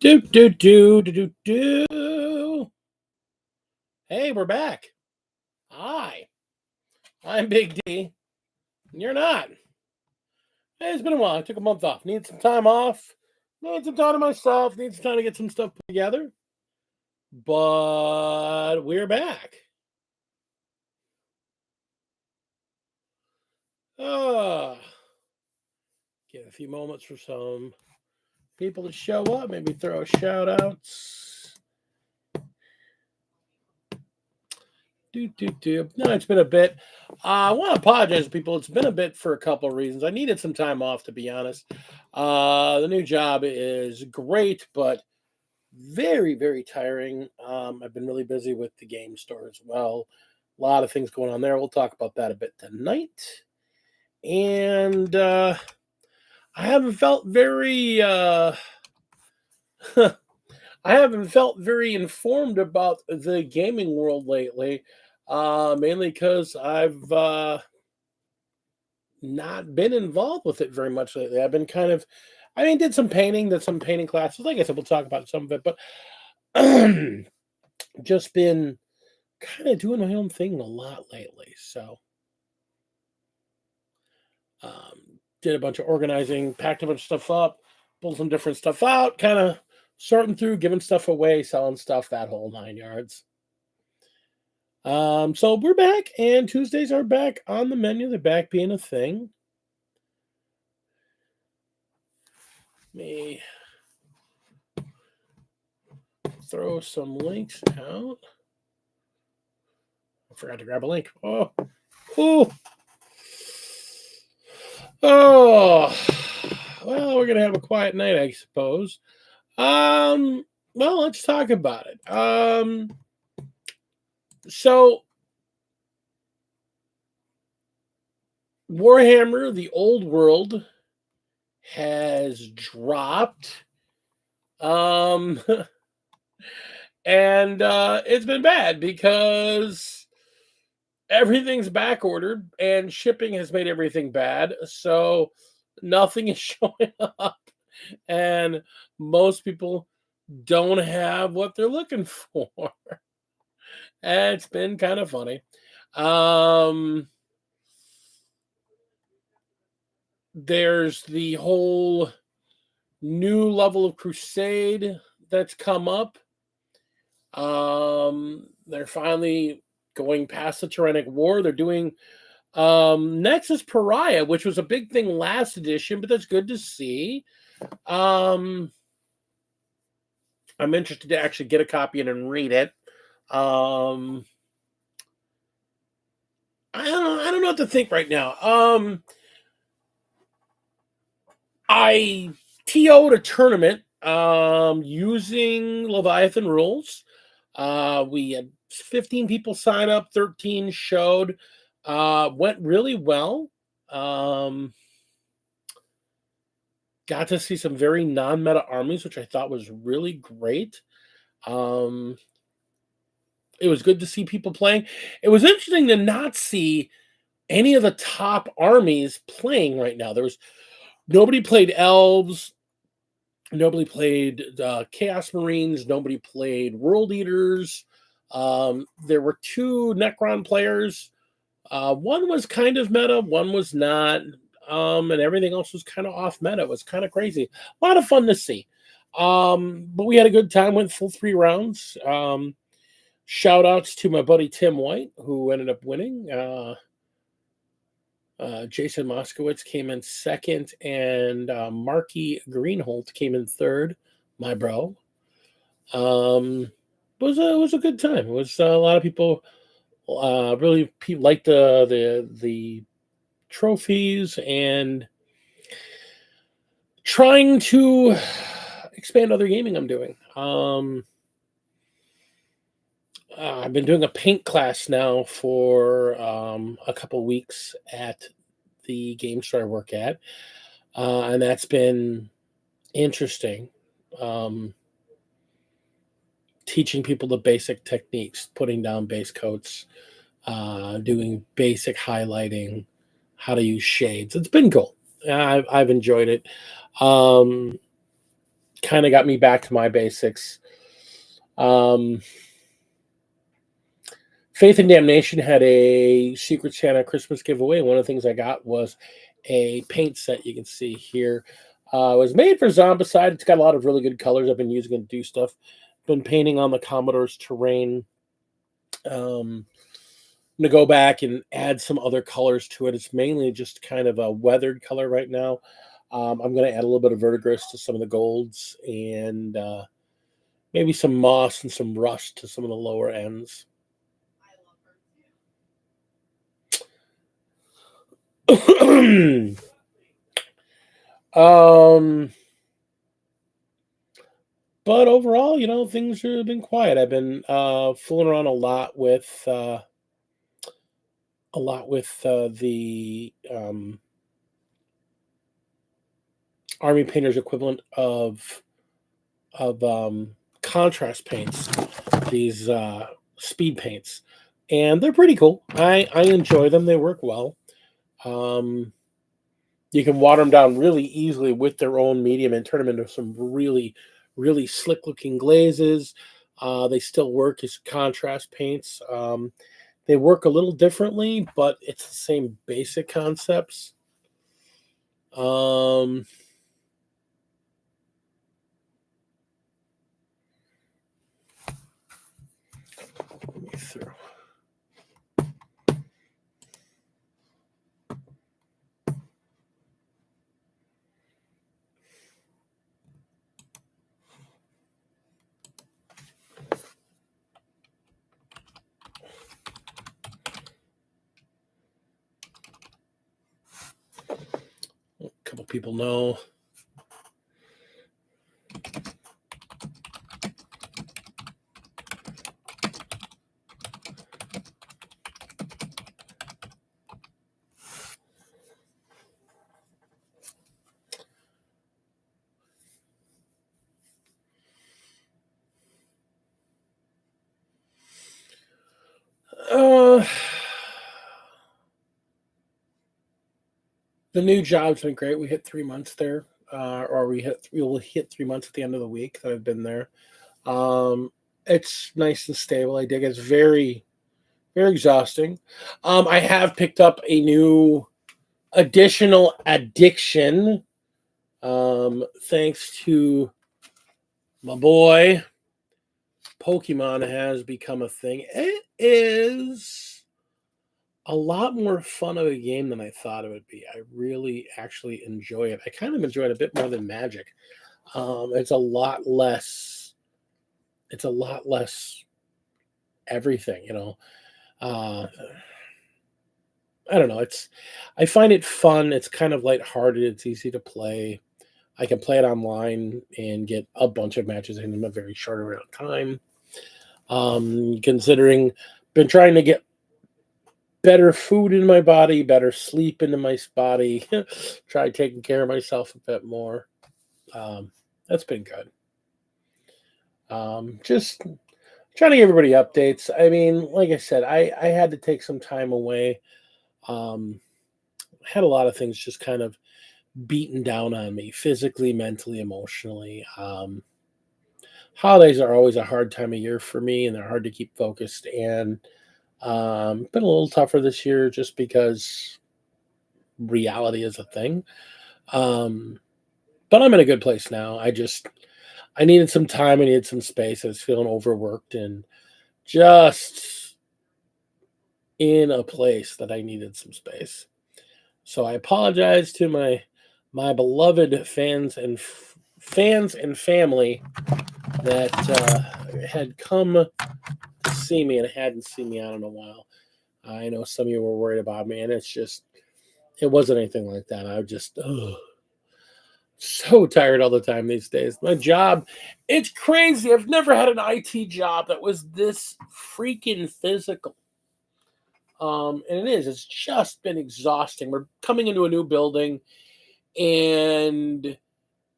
Do do do do do do. Hey, we're back. Hi, I'm Big D. And you're not. Hey, it's been a while. I took a month off. Need some time off. Need some time to myself. Need some time to get some stuff put together. But we're back. Ah, Give a few moments for some people to show up. Maybe throw shout outs. No, it's been a bit. I want to apologize to people. It's been a bit for a couple of reasons. I needed some time off, to be honest. The new job is great, but very, very tiring. I've been really busy with the game store as well. A lot of things going on there. We'll talk about that a bit tonight. And I haven't felt very. I haven't felt very informed about the gaming world lately, mainly because I've not been involved with it very much lately. I've been did some painting, did some painting classes. Like I said, we'll talk about some of it, but just been kind of doing my own thing a lot lately. So, did a bunch of organizing, packed a bunch of stuff up, pulled some different stuff out, kind of sorting through, giving stuff away, selling stuff, that whole nine yards. So we're back, and Tuesdays are back on the menu. They're back being a thing. Me throw some links out. I forgot to grab a link. Oh. Well, we're gonna have a quiet night, I suppose. Well, let's talk about it. So Warhammer, the old world, has dropped. And it's been bad because everything's back ordered and shipping has made everything bad. So nothing is showing up. And most people don't have what they're looking for. And it's been kind of funny. There's the whole new level of Crusade that's come up. They're finally going past the Tyrannic War. They're doing Nexus Pariah, which was a big thing last edition, but that's good to see. I'm interested to actually get a copy and read it. I don't know what to think right now. I TO'd a tournament using Leviathan rules. We had 15 people sign up, 13 showed. Went really well. Got to see some very non-meta armies, which I thought was really great. It was good to see people playing. It was interesting to not see any of the top armies playing right now. Nobody played elves. Nobody played Chaos Marines. Nobody played World Eaters. There were two Necron players. One was kind of meta, one was not. And everything else was kind of off meta. It was kind of crazy. A lot of fun to see. But we had a good time, went full 3 rounds. Shout outs to my buddy Tim White, who ended up winning. Jason Moskowitz came in second, and Marky Greenholt came in third. My bro. It was a good time. It was a lot of people really liked the trophies and trying to expand other gaming I'm doing. I've been doing a paint class now for a couple weeks at the game store I work at, and that's been interesting. Teaching people the basic techniques, putting down base coats, doing basic highlighting, how to use shades. It's been cool. I've enjoyed it. kind of got me back to my basics. Um, Faith and Damnation had a Secret Santa Christmas giveaway. One of the things I got was a paint set you can see here. It was made for Zombicide. It's got a lot of really good colors. I've been using it to do stuff. Been painting on the Commodore's terrain. I'm going to go back and add some other colors to it. It's mainly just kind of a weathered color right now. I'm going to add a little bit of verdigris to some of the golds and maybe some moss and some rust to some of the lower ends. um, but overall, things have been quiet. I've been fooling around a lot with the Army Painter's equivalent of contrast paints, these speed paints, and they're pretty cool. I enjoy them. They work well. Um, you can water them down really easily with their own medium and turn them into some really, really slick looking glazes. They still work as contrast paints. They work a little differently, but it's the same basic concepts. Let me through. A couple people know. The new job's been great. We hit 3 months there, or we will hit 3 months at the end of the week that I've been there. It's nice and stable. I dig it. It's very, very exhausting. I have picked up a new additional addiction, thanks to my boy. Pokemon has become a thing. It is a lot more fun of a game than I thought it would be. I really actually enjoy it. I kind of enjoy it a bit more than Magic. It's a lot less. It's a lot less everything, Uh, I don't know. I find it fun. It's kind of lighthearted. It's easy to play. I can play it online and get a bunch of matches in a very short amount of time. Considering been trying to get better food in my body, better sleep into my body, try taking care of myself a bit more. That's been good. Just trying to give everybody updates. I mean, like I said, I had to take some time away. Had a lot of things just kind of beaten down on me physically, mentally, emotionally. Holidays are always a hard time of year for me, and they're hard to keep focused. And been a little tougher this year just because reality is a thing. Um, but I'm in a good place now. I needed some time. I needed some space. I was feeling overworked and just in a place that I needed some space. So I apologize to my beloved fans and family that had come to see me and hadn't seen me out in a while. I know some of you were worried about me, and it wasn't anything like that. I just so tired all the time these days. My job, it's crazy. I've never had an IT job that was this freaking physical. And it is. It's just been exhausting. We're coming into a new building, and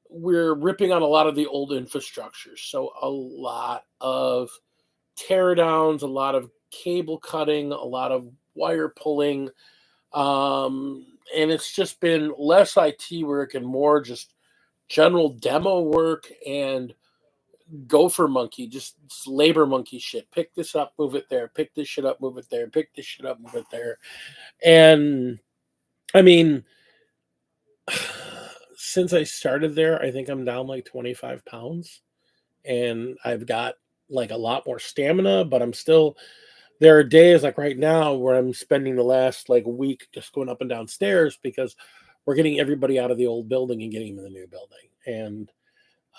we're ripping on a lot of the old infrastructure. So a lot of tear downs, a lot of cable cutting, a lot of wire pulling. And it's just been less IT work and more just general demo work and gopher monkey, just labor monkey shit. Pick this up, move it there. Pick this shit up, move it there. Pick this shit up, move it there. And I mean, since I started there, I think I'm down like 25 pounds and I've got like a lot more stamina, but I'm still, there are days like right now where I'm spending the last like week just going up and down stairs because we're getting everybody out of the old building and getting them in the new building. And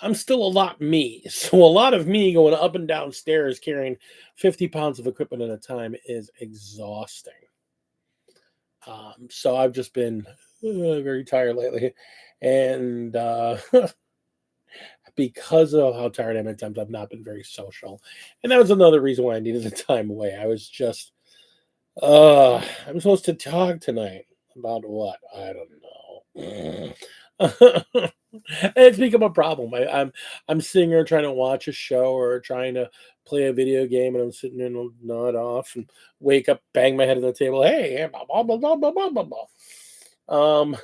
I'm still a lot me. So a lot of me going up and down stairs carrying 50 pounds of equipment at a time is exhausting. So I've just been very tired lately. And because of how tired I am at times, I've not been very social. And that was another reason why I needed the time away. I was just, I'm supposed to talk tonight about what? I don't know. It's become a problem. I'm sitting here trying to watch a show or trying to play a video game, and I'm sitting there and nod off and wake up, bang my head on the table. Hey, blah, blah, blah, blah, blah, blah, blah, blah. Um,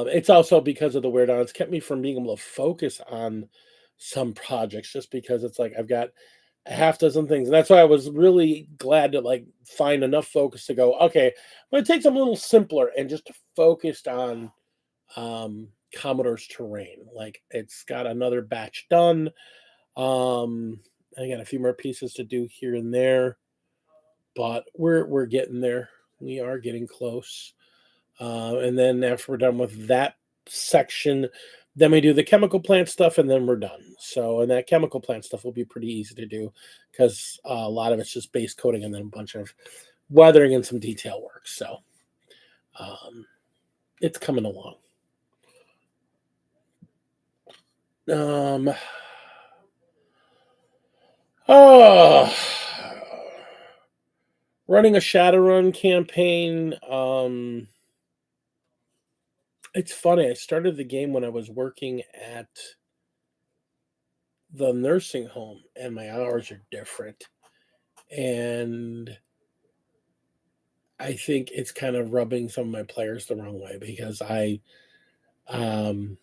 it's also because of the weird on. It's kept me from being able to focus on some projects just because it's like I've got a half dozen things. And that's why I was really glad to like find enough focus to go, okay, I'm gonna take something a little simpler and just focused on Commodore's terrain. Like it's got another batch done. Um, I got a few more pieces to do here and there, but we're getting there. We are getting close. And then after we're done with that section, then we do the chemical plant stuff, and then we're done. So, and that chemical plant stuff will be pretty easy to do because a lot of it's just base coating and then a bunch of weathering and some detail work. So, um, it's coming along. Um, oh, running a Shadowrun campaign. It's funny. I started the game when I was working at the nursing home, and my hours are different. And I think it's kind of rubbing some of my players the wrong way because um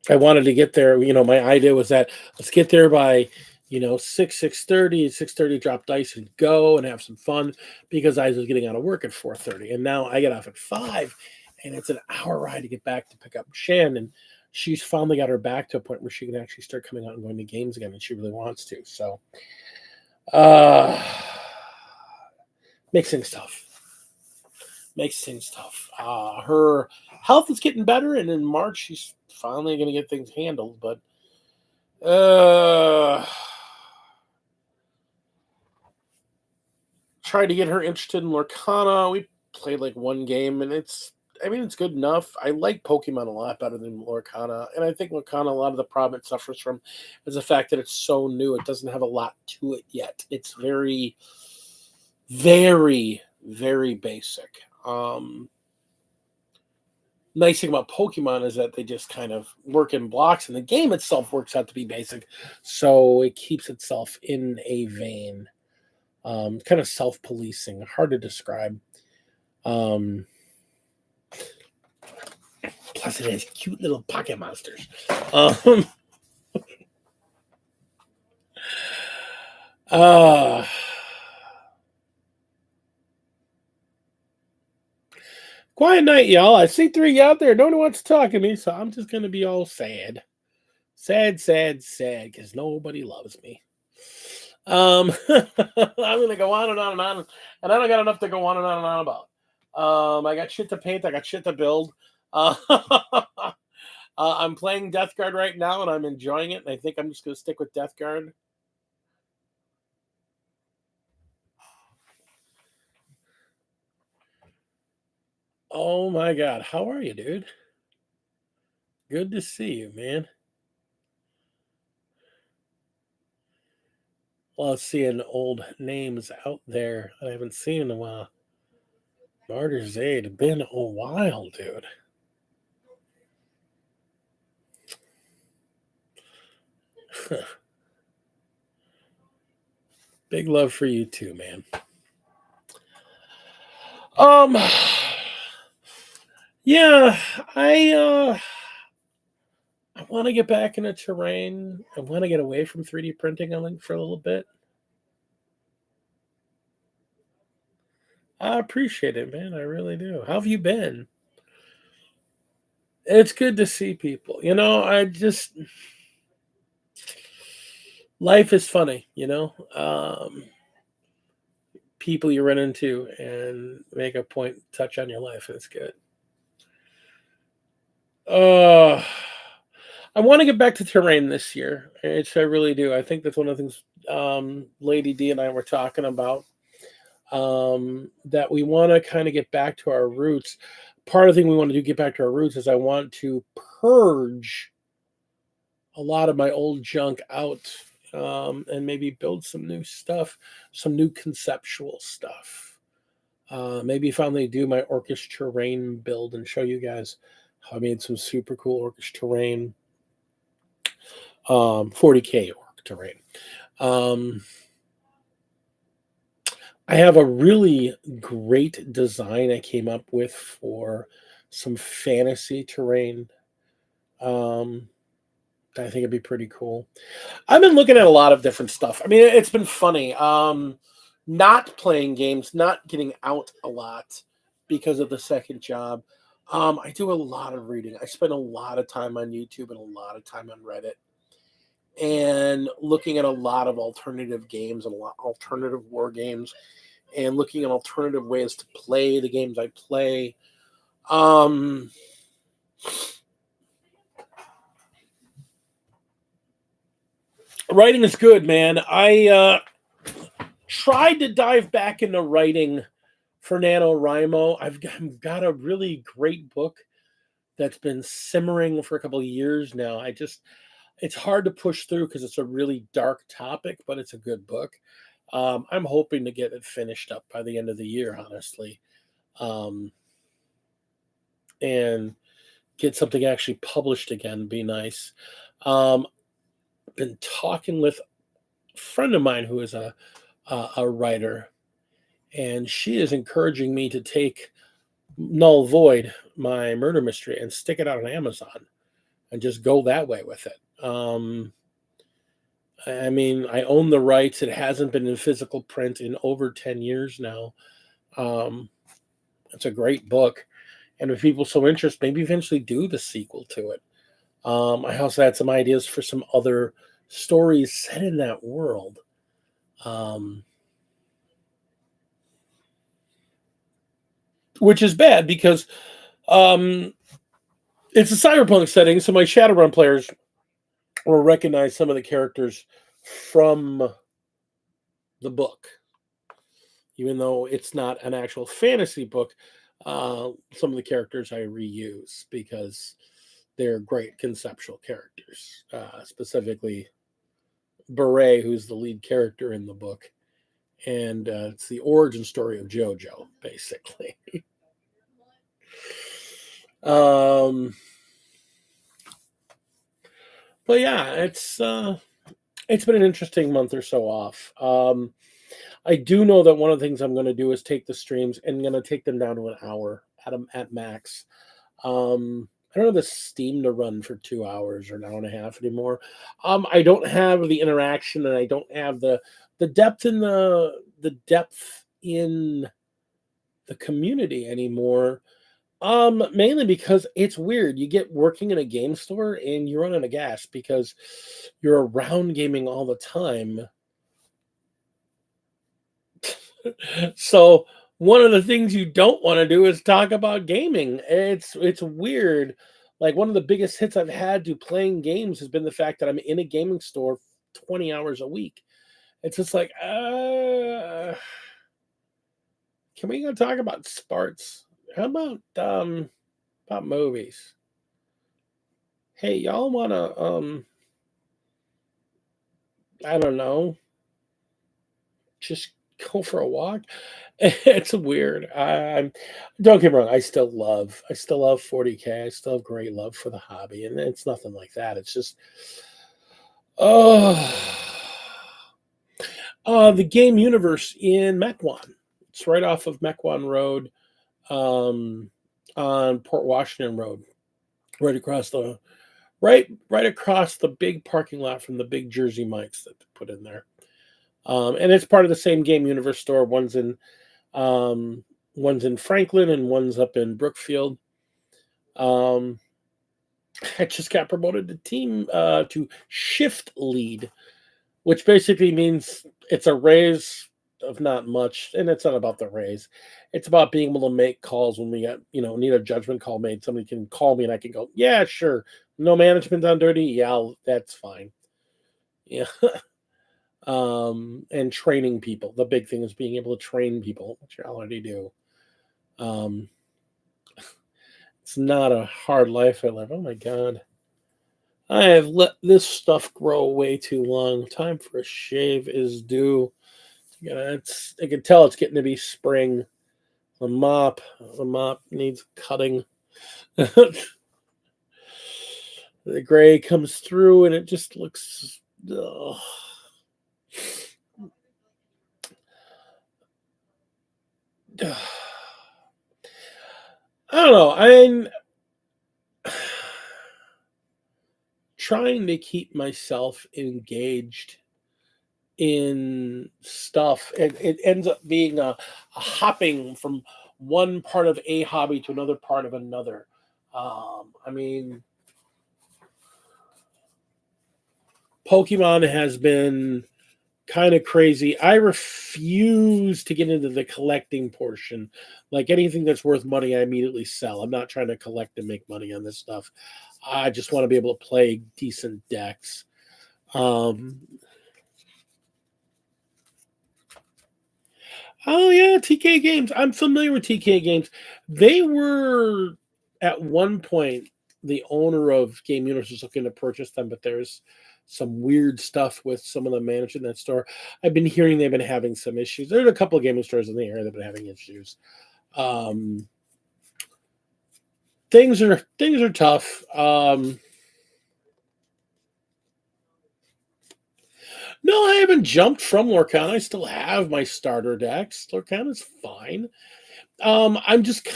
I wanted to get there. My idea was that let's get there by 6:30 drop dice and go and have some fun because I was getting out of work at 4:30 and now I get off at 5 and it's an hour ride to get back to pick up Shan, and she's finally got her back to a point where she can actually start coming out and going to games again and she really wants to. So uh makes things tough. Her health is getting better, and in March she's finally going to get things handled. But tried to get her interested in Lorcana. We played like one game, and it's good enough. I like Pokemon a lot better than Lorcana, and I think Lorcana, a lot of the problem it suffers from is the fact that it's so new. It doesn't have a lot to it yet. It's very, very, very basic. Nice thing about Pokemon is that they just kind of work in blocks, and the game itself works out to be basic, so it keeps itself in a vein. Kind of self-policing, hard to describe. Um, Plus, it has cute little pocket monsters. Um, uh, Quiet night, y'all. I see three out there. Nobody wants to talk to me, so I'm just gonna be all sad. Sad, sad, sad, because nobody loves me. I'm gonna go on and on and on, and I don't got enough to go on and on and on about. I got shit to paint. I got shit to build. I'm playing Death Guard right now, and I'm enjoying it. And I think I'm just gonna stick with Death Guard. Oh my god, how are you, dude? Good to see you, man. Well, seeing old names out there I haven't seen in a while. Martyr Zaid, been a while, dude. Big love for you too, man. Um, Yeah, I want to get back into terrain. I want to get away from 3D printing, I think, for a little bit. I appreciate it, man. I really do. How have you been? It's good to see people. I just life is funny. People you run into and make a point touch on your life, and it's good. Uh I want to get back to terrain this year. I really do. I think that's one of the things Lady D and I were talking about. That we want to kind of get back to our roots. Part of the thing we want to do get back to our roots is I want to purge a lot of my old junk out, and maybe build some new stuff, some new conceptual stuff. Maybe finally do my Orcish terrain build and show you guys how I made some super cool Orcish terrain, 40K orc terrain. Um, I have a really great design I came up with for some fantasy terrain. Um, that I think it'd be pretty cool. I've been looking at a lot of different stuff. I mean, it's been funny. Not playing games, not getting out a lot because of the second job. I do a lot of reading. I spend a lot of time on YouTube and a lot of time on Reddit and looking at a lot of alternative games and a lot alternative war games and looking at alternative ways to play the games I play. Um, Writing is good, man. I tried to dive back into writing for NaNoWriMo. I've got a really great book that's been simmering for a couple of years now. It's hard to push through because it's a really dark topic, but it's a good book. I'm hoping to get it finished up by the end of the year, honestly, um, and get something actually published again. Be nice. Um, been talking with a friend of mine who is a writer, and she is encouraging me to take Null Void, my murder mystery, and stick it out on Amazon and just go that way with it. I mean, I own the rights. It hasn't been in physical print in over 10 years now. Um, it's a great book. And if people so interested, maybe eventually do the sequel to it. I also had some ideas for some other stories set in that world. Um, which is bad because um, it's a cyberpunk setting, so my Shadowrun players will recognize some of the characters from the book, even though it's not an actual fantasy book. Some of the characters I reuse because they're great conceptual characters, specifically Beret, who's the lead character in the book, and it's the origin story of JoJo, basically. um, but yeah, it's been an interesting month or so off. I do know that one of the things I'm going to do is take the streams and I'm going to take them down to an hour at max. I don't have the steam to run for 2 hours or an hour and a half anymore. I don't have the interaction and I don't have the depth in the depth in the community anymore. Mainly because it's weird. You get working in a game store and you run out of gas because you're around gaming all the time. So one of the things you don't want to do is talk about gaming. It's weird. Like one of the biggest hits I've had to playing games has been the fact that I'm in a gaming store 20 hours a week. It's just like, can we go talk about sports? How about movies? Hey, y'all wanna I don't know, just go for a walk? It's weird. I'm Don't get me wrong, I still love 40K. I still have great love for the hobby, and it's nothing like that. It's just oh the game universe in Mequon. It's right off of Mequon Road. Um on Port Washington Road, right across the right across the big parking lot from the big Jersey Mike's that they put in there. And it's part of the same Game Universe store. Um, one's in Franklin and one's up in Brookfield. Um, I just got promoted to shift lead, which basically means it's a raise of not much, and it's not about the raise. It's about being able to make calls when we got need a judgment call made. Somebody can call me and I can go, yeah, sure. No management on dirty, yeah, that's fine. Yeah. And training people. The big thing is being able to train people, which I already do. Um, it's not a hard life I live. Oh my god. I have let this stuff grow way too long. Time for a shave is due. I can tell it's getting to be spring. The mop needs cutting. The gray comes through and it just looks. Ugh. I don't know. I'm trying to keep myself engaged in stuff. It ends up being a hopping from one part of a hobby to another part of another. I mean, Pokemon has been kind of crazy. I refuse to get into the collecting portion. Like anything that's worth money, I immediately sell. I'm not trying to collect and make money on this stuff. I just want to be able to play decent decks. Um, oh yeah, TK Games. I'm familiar with TK Games. They were at one point the owner of Game Universe was looking to purchase them, but there's some weird stuff with some of the management in that store. I've been hearing they've been having some issues. There's a couple of gaming stores in the area that've been having issues. Um, things are tough. No, I haven't jumped from Lorcana. I still have my starter decks. Lorcana's fine. I'm just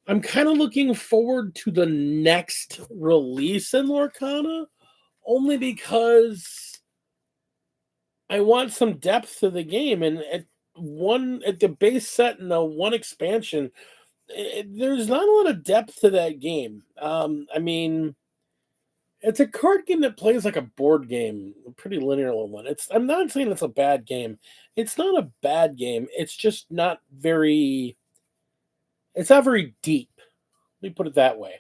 I'm kind of looking forward to the next release in Lorcana, only because I want some depth to the game. And at the base set and the one expansion, there's not a lot of depth to that game. I mean, it's a card game that plays like a board game, a pretty linear one. I'm not saying it's a bad game. It's not a bad game. It's just not very. It's not very deep. Let me put it that way.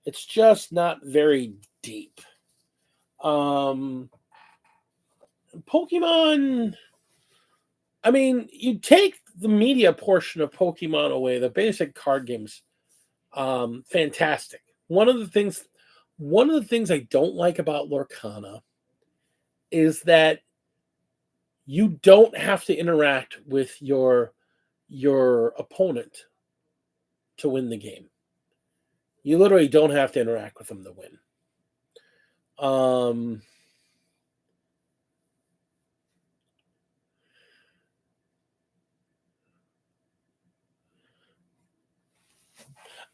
It's just not very deep. Um, Pokemon. I mean, you take the media portion of Pokemon away, the basic card games, fantastic. One of the things I don't like about Lorcana is that you don't have to interact with your opponent to win the game. You literally don't have to interact with them to win. Um,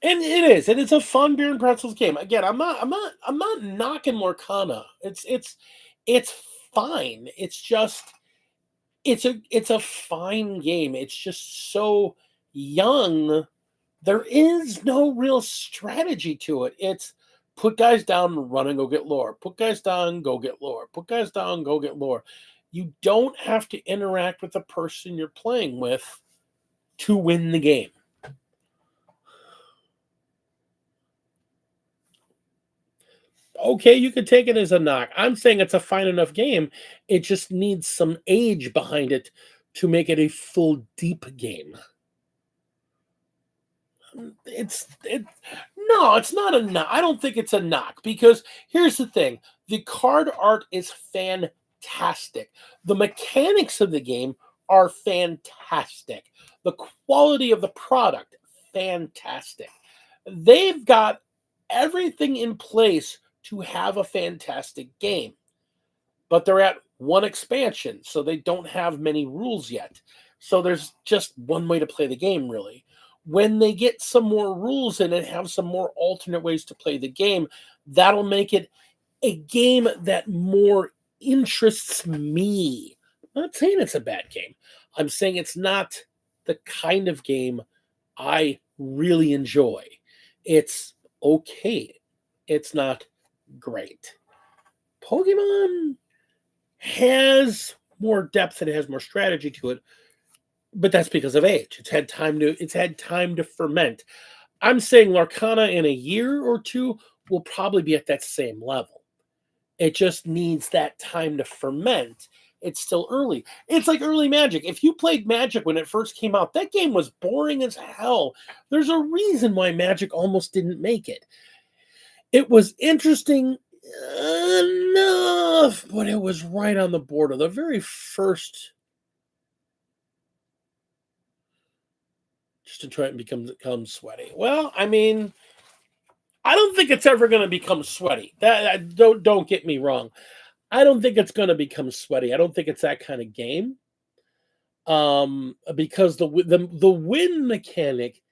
and it's a fun beer and pretzels game. Again, I'm not knocking Lorcana. It's fine. It's a fine game. It's just so young. There is no real strategy to it. It's put guys down, run and go get lore. Put guys down, go get lore. Put guys down, go get lore. You don't have to interact with the person you're playing with to win the game. Okay, you could take it as a knock. I'm saying it's a fine enough game. It just needs some age behind it to make it a full deep game. It no, it's not a knock. I don't think it's a knock because here's the thing: the card art is fantastic. The mechanics of the game are fantastic. The quality of the product fantastic. They've got everything in place to have a fantastic game, but they're at one expansion, so they don't have many rules yet. So there's just one way to play the game, really. When they get some more rules in and have some more alternate ways to play the game, that'll make it a game that more interests me. I'm not saying it's a bad game. I'm saying it's not the kind of game I really enjoy. It's okay. It's not great. Pokemon has more depth and it has more strategy to it, but that's because of age. It's had time to ferment. I'm saying Larcana in a year or two will probably be at that same level. It just needs that time to ferment. It's still early. It's like early Magic. If you played Magic when it first came out, that game was boring as hell. There's a reason why Magic almost didn't make it. It was interesting enough, but it was right on the border. The very first, just to try and become sweaty. Well, I mean, I don't think it's ever going to become sweaty. Don't get me wrong. I don't think it's going to become sweaty. I don't think it's that kind of game. Because the win mechanic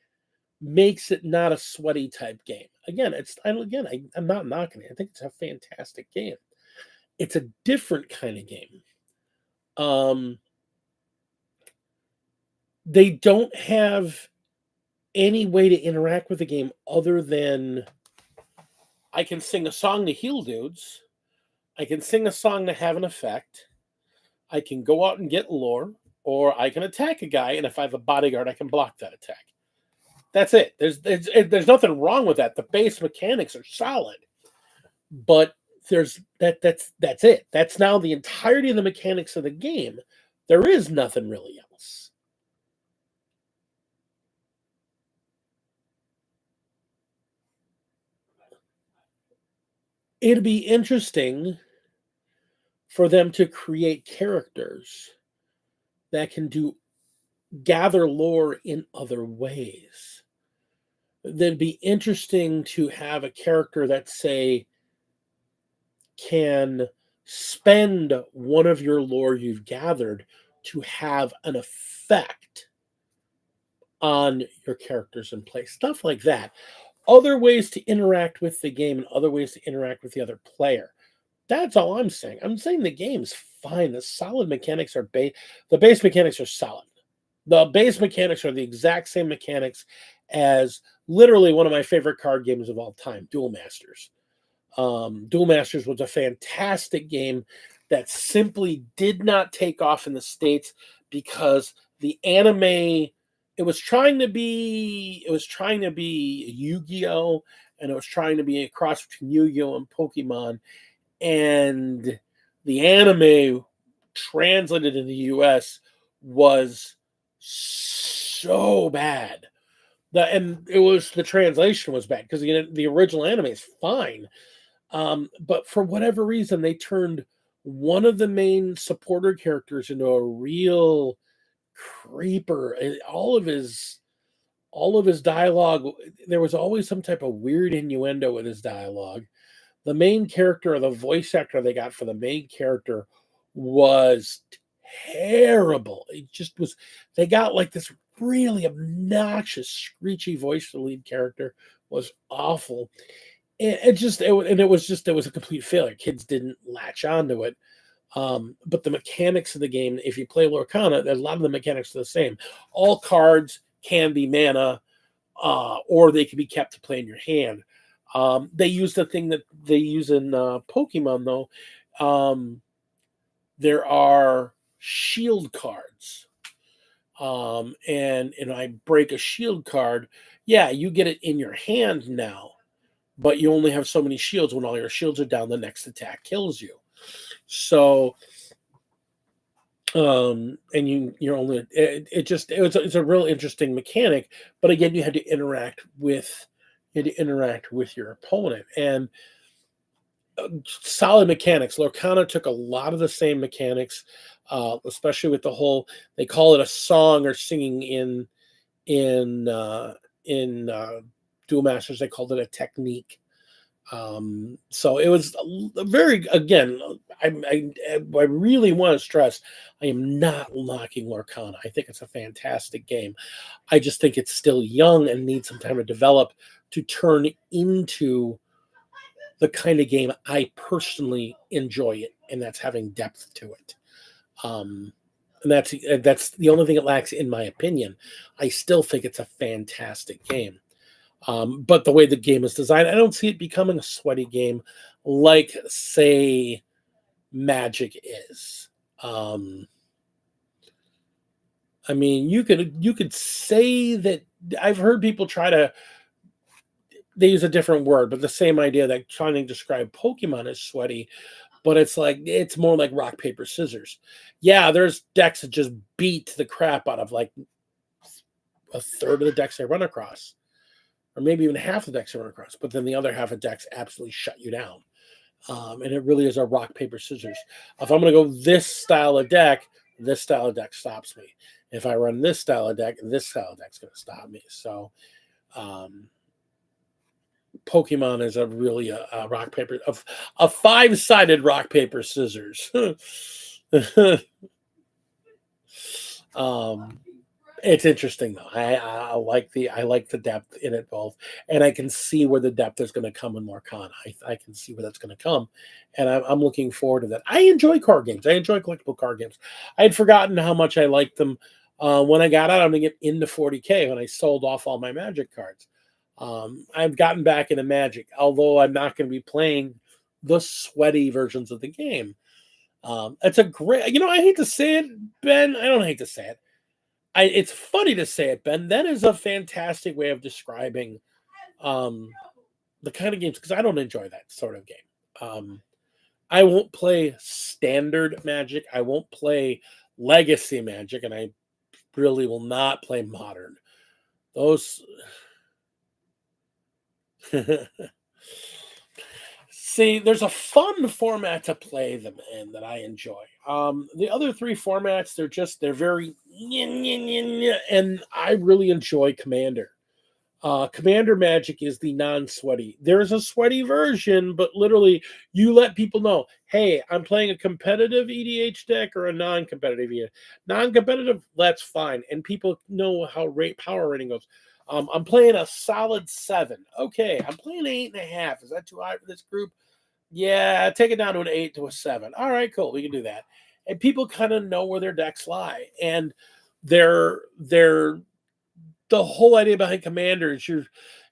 makes it not a sweaty type game. Again, I'm not knocking it. I think it's a fantastic game. It's a different kind of game. They don't have any way to interact with the game other than I can sing a song to heal dudes. I can sing a song to have an effect. I can go out and get lore, or I can attack a guy, and if I have a bodyguard, I can block that attack. That's it. There's nothing wrong with that. The base mechanics are solid, but that's it. That's now the entirety of the mechanics of the game. There is nothing really else. It'd be interesting for them to create characters that can gather lore in other ways. That'd be interesting to have a character that, say, can spend one of your lore you've gathered to have an effect on your characters in play. Stuff like that. Other ways to interact with the game and other ways to interact with the other player. That's all I'm saying. I'm saying the game's fine. The solid mechanics are the base mechanics are solid. The base mechanics are the exact same mechanics as literally one of my favorite card games of all time, Duel Masters. Duel Masters was a fantastic game that simply did not take off in the States because the anime it was trying to be Yu-Gi-Oh! And it was trying to be a cross between Yu-Gi-Oh! And Pokemon. And the anime translated in the US was so bad. The translation was bad because the original anime is fine. But for whatever reason, they turned one of the main supporter characters into a real creeper. All of his dialogue, there was always some type of weird innuendo with his dialogue. The main character, or the voice actor they got for the main character, was terrible. It just was. They got like this really obnoxious, screechy voice for the lead character. Was awful. It was a complete failure. Kids didn't latch onto it. But the mechanics of the game, if you play Lorcana, a lot of the mechanics are the same. All cards can be mana, or they can be kept to play in your hand. They use the thing that they use in Pokemon, though. There are shield cards. And I break a shield card. Yeah, you get it in your hand now, but you only have so many shields. When all your shields are down, the next attack kills you. So, and you're only it's a real interesting mechanic. But again, you had to interact with your opponent, and solid mechanics. Lorcana took a lot of the same mechanics, especially with the whole, they call it a song or singing in Duel Masters. They called it a technique. So it was very, again, I really want to stress, I am not knocking Lorcana. I think it's a fantastic game. I just think it's still young and needs some time to develop to turn into the kind of game I personally enjoy it, and that's having depth to it. Um, and that's the only thing it lacks, in my opinion. I still think it's a fantastic game. But the way the game is designed, I don't see it becoming a sweaty game like, say, Magic is. Um, I mean, you could say that. I've heard people try to, they use a different word, but the same idea, that trying to describe Pokemon as sweaty, but it's like, it's more like rock paper scissors. Yeah, there's decks that just beat the crap out of like a third of the decks they run across, or maybe even half the decks they run across. But then the other half of decks absolutely shut you down. And it really is a rock paper scissors. If I'm going to go this style of deck stops me. If I run this style of deck, this style of deck's going to stop me. So, um, Pokemon is a really a rock paper, a 5-sided rock paper scissors. um, it's interesting though. I like the depth in it both, and I can see where the depth is going to come in Lorcana. I can see where that's going to come, and I'm looking forward to that. I enjoy card games. I enjoy collectible card games. I had forgotten how much I liked them when I got out. I'm going to get into 40K when I sold off all my Magic cards. I've gotten back into Magic, although I'm not going to be playing the sweaty versions of the game. It's a great, I hate to say it, Ben. I don't hate to say it. It's funny to say it, Ben. That is a fantastic way of describing um, the kind of games, because I don't enjoy that sort of game. I won't play standard Magic. I won't play Legacy Magic, and I really will not play Modern. Those. See, there's a fun format to play them in that I enjoy. The other three formats, they're very, and I really enjoy Commander. Commander Magic is the non-sweaty. There's a sweaty version, but literally you let people know, hey, I'm playing a competitive EDH deck or a non-competitive EDH. Non-competitive, that's fine. And people know how power rating goes. I'm playing a solid 7. Okay, I'm playing an 8.5. Is that too high for this group? Yeah, take it down to an 8 to a 7. All right, cool. We can do that. And people kind of know where their decks lie. And they're the whole idea behind Commander is,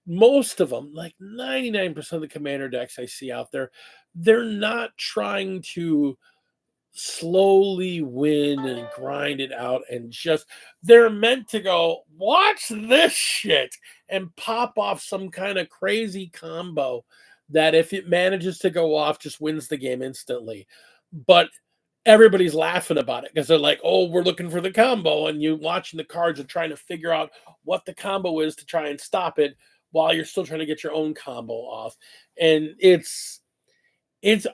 most of them, like 99% of the Commander decks I see out there, they're not trying to slowly win and grind it out, and just, they're meant to go, watch this shit, and pop off some kind of crazy combo that, if it manages to go off, just wins the game instantly. But everybody's laughing about it because they're like, oh, we're looking for the combo, and you watching the cards and trying to figure out what the combo is to try and stop it, while you're still trying to get your own combo off. And it's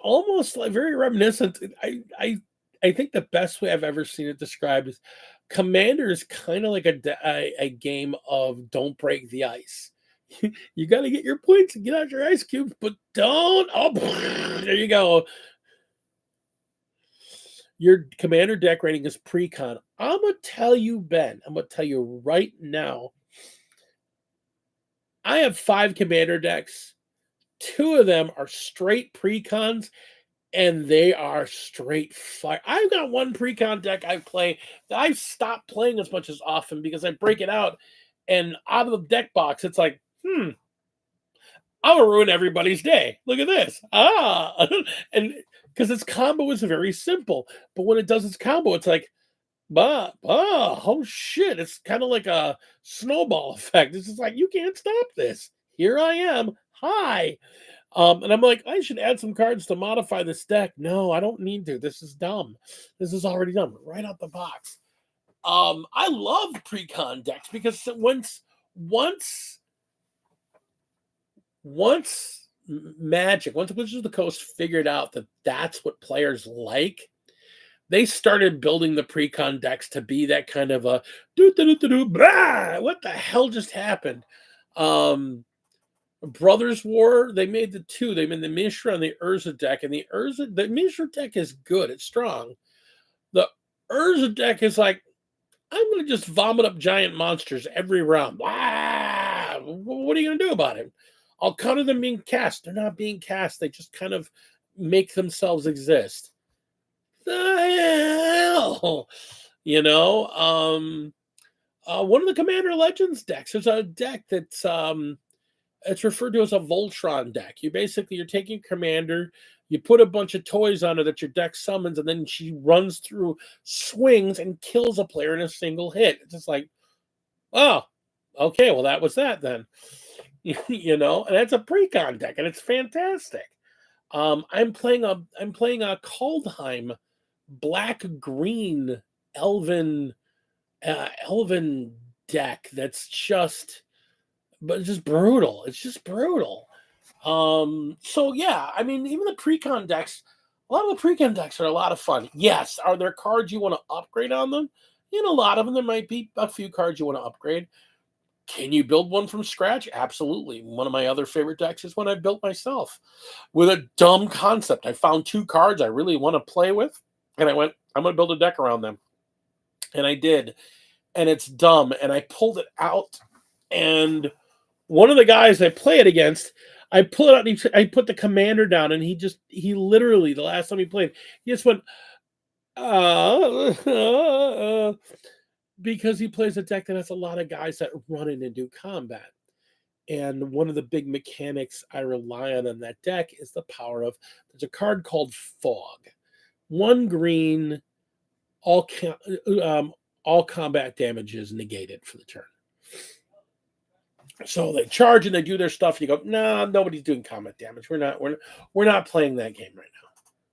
almost like very reminiscent. I think the best way I've ever seen it described is, Commander is kind of like a game of don't break the ice. You got to get your points and get out your ice cubes, but don't. Oh, there you go. Your Commander deck rating is pre-con. I'm gonna tell you, Ben. I'm gonna tell you right now. I have 5 Commander decks. 2 of them are straight pre-cons, and they are straight fire. I've got one pre-con deck I play that I've stopped playing as much as often because I break it out, and out of the deck box, it's like, I'm gonna ruin everybody's day. Look at this. And because its combo is very simple, but when it does its combo, it's like, oh shit. It's kind of like a snowball effect. It's just like, you can't stop this. Here I am. Hi. And I'm like, I should add some cards to modify this deck. No, I don't need to. This is dumb. This is already done right out the box. I love pre-con decks because once once Wizards of the Coast figured out that that's what players like, they started building the pre-con decks to be that kind of a what the hell just happened? Um, Brothers War, they made the two. They made the Mishra and the Urza deck, and the Mishra deck is good. It's strong. The Urza deck is like, I'm going to just vomit up giant monsters every round. Wow! What are you going to do about it? I'll counter them being cast. They're not being cast. They just kind of make themselves exist. The hell, you know. One of the Commander Legends decks. There's a deck that's it's referred to as a Voltron deck. You're taking Commander, you put a bunch of toys on her that your deck summons, and then she runs through, swings, and kills a player in a single hit. It's just like, oh, okay, well that was that then. You know, and that's a precon deck, and it's fantastic. I'm playing a Kaldheim black green elven elven deck that's just, but it's just brutal. It's just brutal. So yeah, I mean, even the precon decks, a lot of the precon decks are a lot of fun. Yes, are there cards you want to upgrade on them? In a lot of them, there might be a few cards you want to upgrade. Can you build one from scratch? Absolutely. One of my other favorite decks is one I built myself with a dumb concept. I found two cards I really want to play with, and I went, I'm going to build a deck around them. And I did. And it's dumb. And I pulled it out, and one of the guys I play it against, I pull it out and I put the commander down, and he literally, the last time he played, he just went, because he plays a deck that has a lot of guys that run in and do combat. And one of the big mechanics I rely on in that deck is the power of, there's a card called Fog. 1 green, all combat damage is negated for the turn. So they charge and they do their stuff. You go, nah, nobody's doing combat damage. We're not playing that game right now.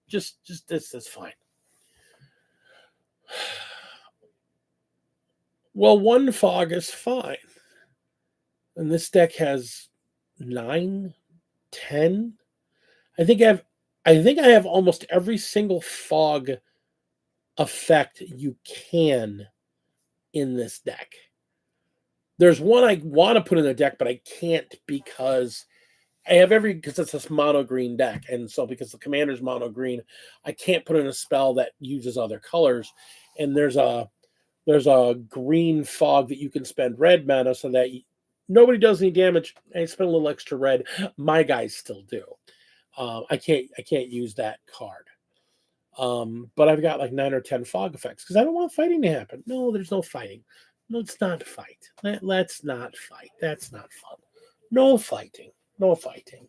Just this is fine. Well, 1 fog is fine. And this deck has 9, 10. I think I have almost every single fog effect you can in this deck. There's one I want to put in the deck, but I can't because because it's this mono green deck. And so because the commander's mono green, I can't put in a spell that uses other colors. And there's a green fog that you can spend red mana so that nobody does any damage. I spend a little extra red. My guys still do. I can't use that card. But I've got like 9 or 10 fog effects because I don't want fighting to happen. No, there's no fighting. Let's not fight. Let's not fight. That's not fun. No fighting. No fighting.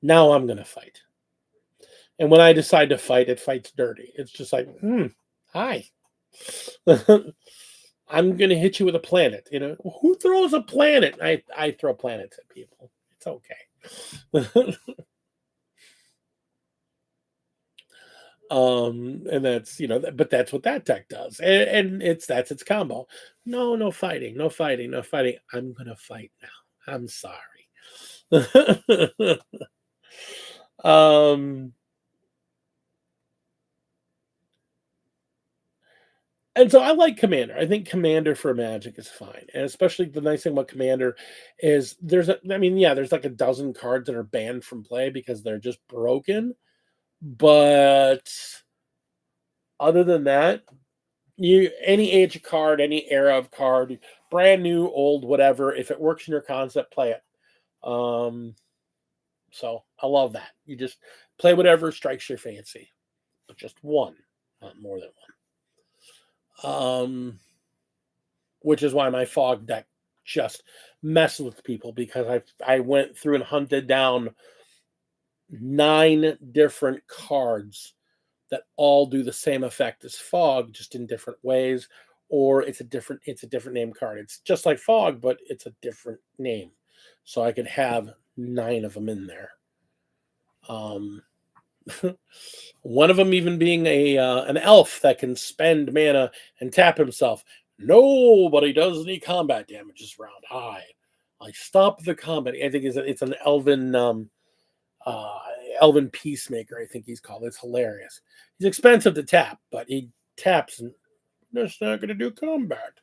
Now I'm going to fight. And when I decide to fight, it fights dirty. It's just like, hi. I'm going to hit you with a planet. You know, who throws a planet? I throw planets at people. It's okay. And that's, but that's what that deck does. And that's its combo. No fighting. No fighting. No fighting. I'm going to fight now. I'm sorry. And so I like Commander. I think Commander for Magic is fine. And especially the nice thing about Commander is there's like a dozen cards that are banned from play because they're just broken. But other than that, any age of card, any era of card, brand new, old, whatever, if it works in your concept, play it. So I love that. You just play whatever strikes your fancy, but just one, not more than one. Which is why my fog deck just messes with people, because I went through and hunted down 9 different cards that all do the same effect as fog, just in different ways, or it's a different name card. It's just like fog, but it's a different name. So I could have 9 of them in there. One of them even being an elf that can spend mana and tap himself. Nobody does any combat damage this round. I stop the combat. I think it's an elven elven peacemaker, I think he's called. It's hilarious. He's expensive to tap, but he taps and that's not going to do combat.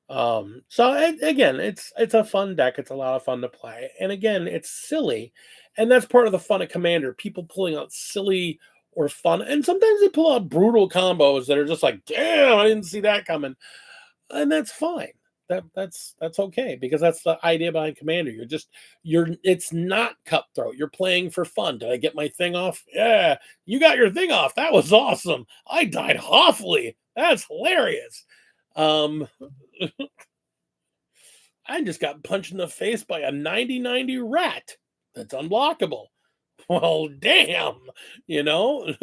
Again, it's a fun deck. It's a lot of fun to play, and again, it's silly, and that's part of the fun of Commander. People pulling out silly or fun, and sometimes they pull out brutal combos that are just like, damn, I didn't see that coming, and that's fine. That's okay because that's the idea behind Commander. You're it's not cutthroat. You're playing for fun. Did I get my thing off? Yeah, you got your thing off. That was awesome. I died awfully. That's hilarious. Um, I just got punched in the face by a 90-90 rat that's unblockable. Well, damn, you know.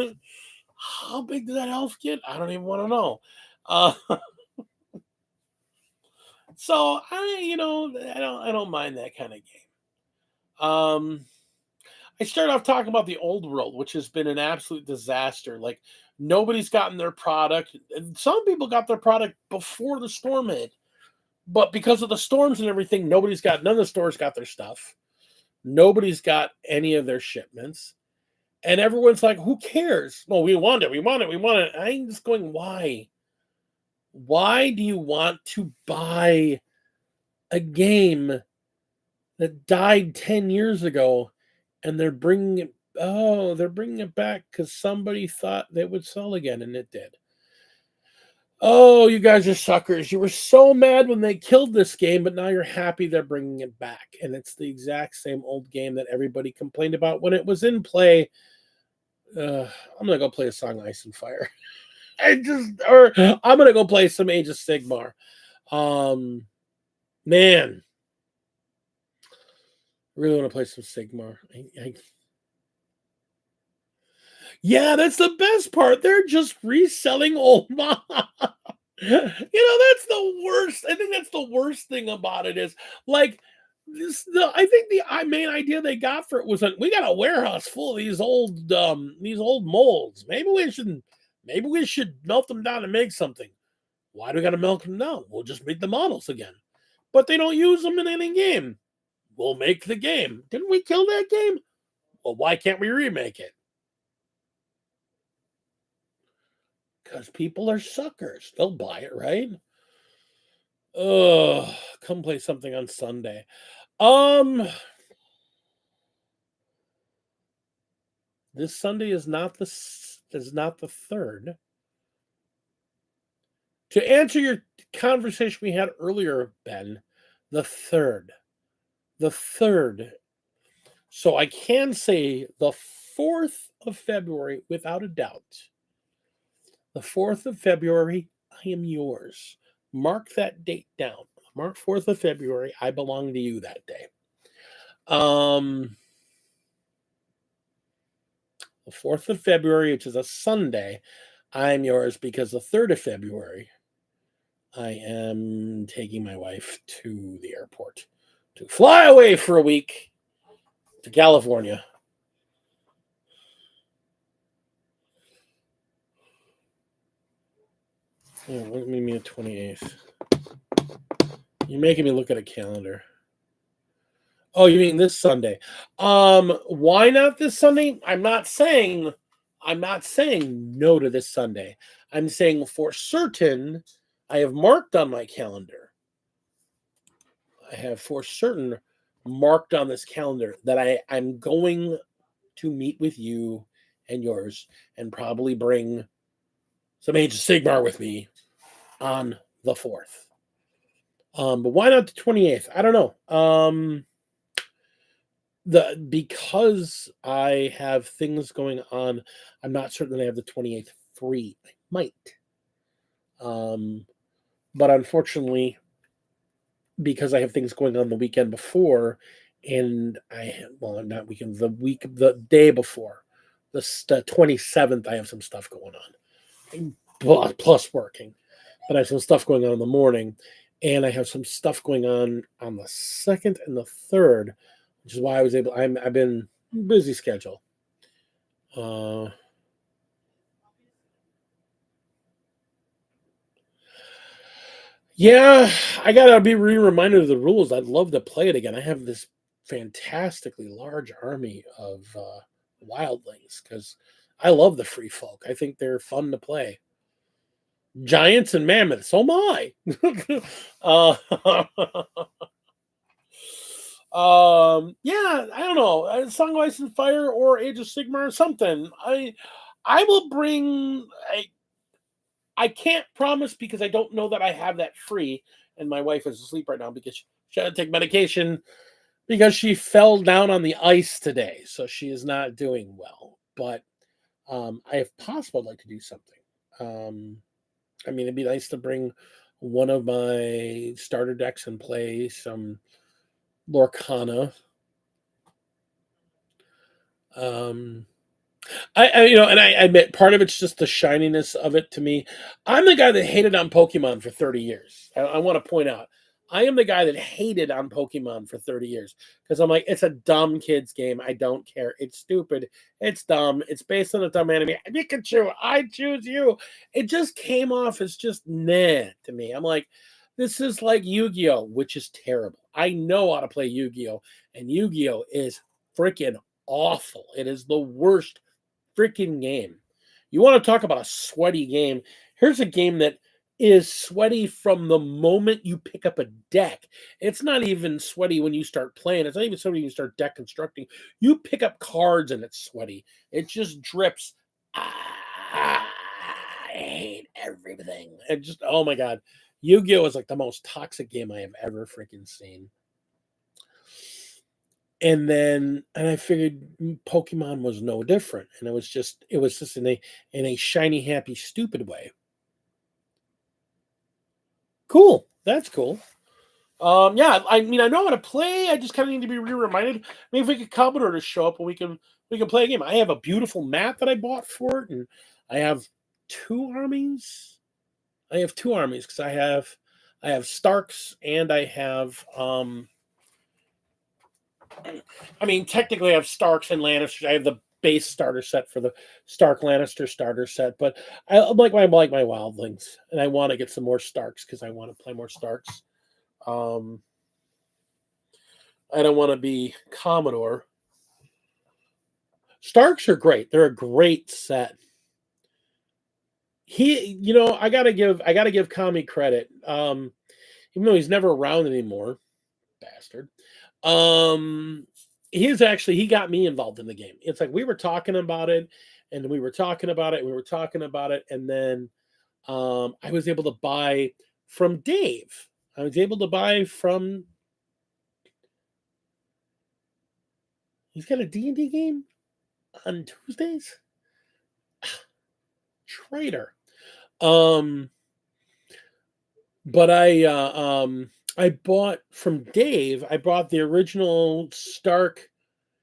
How big did that elf get? I don't even want to know. Uh, so I don't mind that kind of game. Um, I started off talking about the old world, which has been an absolute disaster. Like nobody's gotten their product. And some people got their product before the storm hit, but because of the storms and everything, none of the stores got their stuff. Nobody's got any of their shipments. And everyone's like, who cares? Well, we want it. We want it. We want it. I'm just going, why? Why do you want to buy a game that died 10 years ago and they're bringing it back because somebody thought they would sell again and it did. Oh, you guys are suckers. You were so mad when they killed this game, but now you're happy they're bringing it back. And it's the exact same old game that everybody complained about when it was in play. I'm going to go play a song Ice and Fire. I'm going to go play some Age of Sigmar. Man, I really want to play some Sigmar. Yeah, that's the best part. They're just reselling old mobs. That's the worst. I think that's the worst thing about it is like I think the main idea they got for it was that we got a warehouse full of these old molds. Maybe we should melt them down and make something. Why do we got to melt them down? We'll just make the models again. But they don't use them in any game. We'll make the game. Didn't we kill that game? Well, why can't we remake it? Because people are suckers. They'll buy it, right? Oh, come play something on Sunday. Um, this Sunday is not the third. To answer your conversation we had earlier, Ben, the third, the third. So I can say the 4th of February without a doubt. The 4th of February, I am yours. Mark that date down. Mark 4th of February, I belong to you that day. The 4th of February, which is a Sunday, I'm yours because the 3rd of February, I am taking my wife to the airport to fly away for a week to California. Oh, what do you mean the 28th? You're making me look at a calendar. Oh, you mean this Sunday? Why not this Sunday? I'm not saying no to this Sunday. I'm saying for certain I have marked on my calendar. I have for certain marked on this calendar that I'm going to meet with you and yours and probably bring some Age of Sigmar with me on the 4th. But why not the 28th? I don't know. Because I have things going on, I'm not certain that I have the 28th free. I might. But unfortunately, because I have things going on the weekend before, and not weekend, the day before, the 27th, I have some stuff going on, plus working, but I have some stuff going on in the morning, and I have some stuff going on the 2nd and the 3rd, which is why I've been busy schedule. Yeah, I gotta be reminded of the rules. I'd love to play it again. I have this fantastically large army of wildlings because I love the free folk. I think they're fun to play. Giants and mammoths. Oh my. uh, yeah, I don't know. Song of Ice and Fire or Age of Sigmar or something. I will bring. I can't promise because I don't know that I have that free. And my wife is asleep right now because she had to take medication because she fell down on the ice today, so she is not doing well. But I, if possible, I'd like to do something. Um, I mean, it'd be nice to bring one of my starter decks and play some Lorcana. Um, I admit part of it's just the shininess of it to me. I'm the guy that hated on Pokemon for 30 years. I want to point out, I am the guy that hated on Pokemon for 30 years because I'm like, it's a dumb kids game. I don't care. It's stupid. It's dumb. It's based on a dumb anime. Pikachu, I choose you. It just came off as just nah to me. I'm like, this is like Yu-Gi-Oh, which is terrible. I know how to play Yu-Gi-Oh, and Yu-Gi-Oh is freaking awful. It is the worst freaking game. You want to talk about a sweaty game? Here's a game that is sweaty from the moment you pick up a deck. It's not even sweaty when you start playing. It's not even sweaty when you start deck constructing. You pick up cards and it's sweaty. It just drips. I hate everything. It just, oh my God. Yu-Gi-Oh! Is like the most toxic game I have ever freaking seen. And I figured Pokemon was no different, and it was just in a shiny, happy, stupid way. Cool, that's cool. Yeah, I mean, I know how to play. I just kind of need to be reminded. Maybe if we could Commodore to show up and we can play a game. I have a beautiful map that I bought for it, and I have two armies. I have two armies because I have Starks and I have I mean, technically, I have Starks and Lannisters. I have the base starter set for the Stark Lannister starter set, but I like my wildlings, and I want to get some more Starks because I want to play more Starks. Um, I don't want to be Commodore. Starks are great. They're a great set. I gotta give Kami credit. Even though he's never around anymore, bastard. Um, he got me involved in the game. It's like we were talking about it, and we were talking about it, and we were talking about it, and then I was able to buy from Dave. I was able to buy from. He's got a D&D game on Tuesdays. Traitor. Um, but I bought from Dave. I bought the original Stark.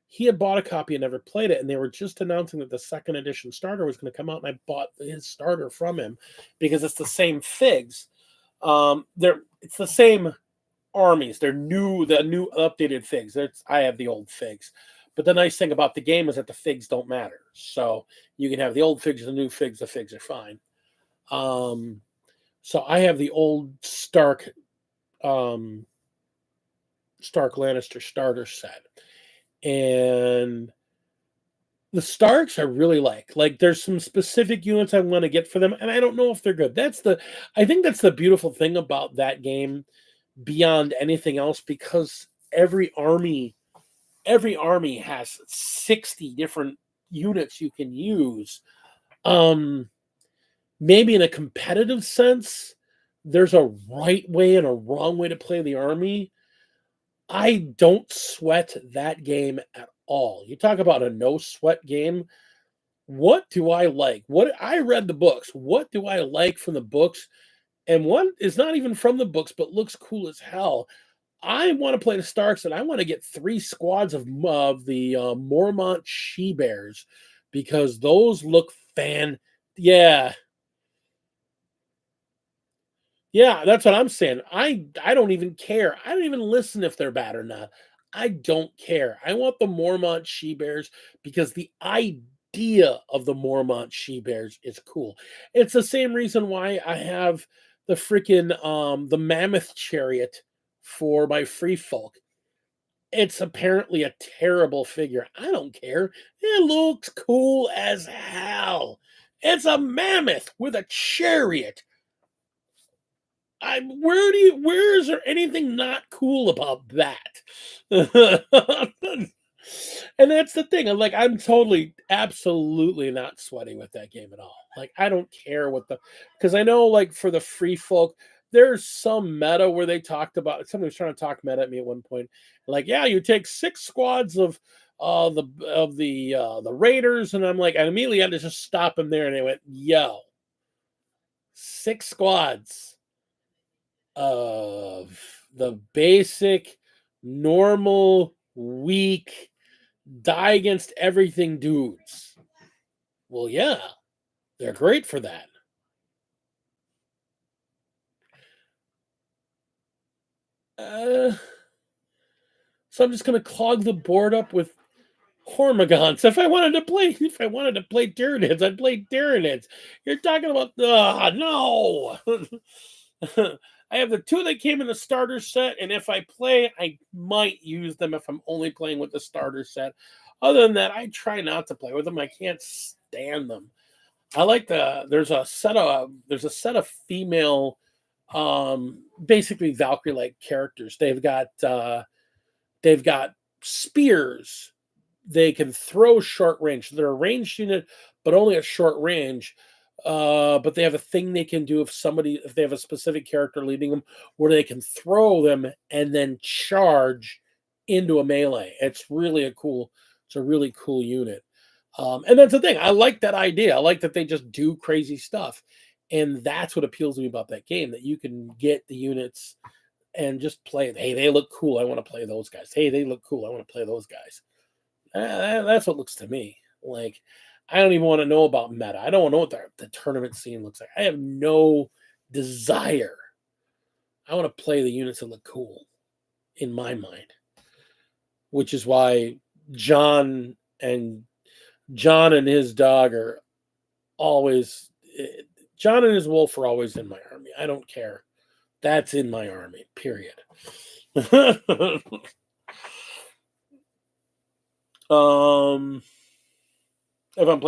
He had bought a copy and never played it, and they were just announcing that the second edition starter was going to come out, and I bought his starter from him because it's the same figs. It's the same armies. The new updated figs. I have the old figs. But the nice thing about the game is that the figs don't matter. So you can have the old figs, the new figs, the figs are fine. Um, so I have the old um, Stark Lannister starter set. And the Starks I really like. Like there's some specific units I want to get for them, and I don't know if they're good. I think that's the beautiful thing about that game beyond anything else, because every army has 60 different units you can use. Um Maybe in a competitive sense, there's a right way and a wrong way to play the army. I don't sweat that game at all. You talk about a no sweat game. What do I like? What I read the books. What do I like from the books? And one is not even from the books, but looks cool as hell. I want to play the Starks, and I want to get 3 squads of the Mormont She Bears because those look fan. Yeah, yeah, that's what I'm saying. I don't even care. I don't even listen if they're bad or not. I don't care. I want the Mormont She Bears because the idea of the Mormont She Bears is cool. It's the same reason why I have the freaking the Mammoth Chariot for my free folk. It's apparently a terrible figure. I don't care. It looks cool as hell. It's a mammoth with a chariot. where is there anything not cool about that? And that's the thing. I'm like, I'm totally, absolutely not sweating with that game at all. Like, I don't care what the, because I know, like, for the free folk, there's some meta where they talked about, somebody was trying to talk meta at me at one point. Like, yeah, you take 6 squads of the Raiders, and I'm like, I immediately had to just stop them there, and they went, yo, 6 squads of the basic, normal, weak, die against everything dudes. Well, yeah, they're great for that. Uh, so I'm just gonna clog the board up with Hormigons. If I wanted to play Tyranids, I'd play Tyranids. You're talking about no. I have the 2 that came in the starter set, and if I play, I might use them if I'm only playing with the starter set. Other than that, I try not to play with them. I can't stand them. I like there's a set of female basically Valkyrie like characters. They've got spears. They can throw short range. They're a ranged unit, but only at short range. But they have a thing they can do if they have a specific character leading them, where they can throw them and then charge into a melee. It's a really cool unit. And that's the thing. I like that idea. I like that they just do crazy stuff. And that's what appeals to me about that game, that you can get the units and just play it. Hey, they look cool. I want to play those guys. Hey, they look cool. I want to play those guys. That's what looks to me. Like, I don't even want to know about meta. I don't know what the tournament scene looks like. I have no desire. I want to play the units that look cool in my mind, which is why John and John and his dog are always. John and his wolf are always in my army. I don't care. That's in my army. Period. If I'm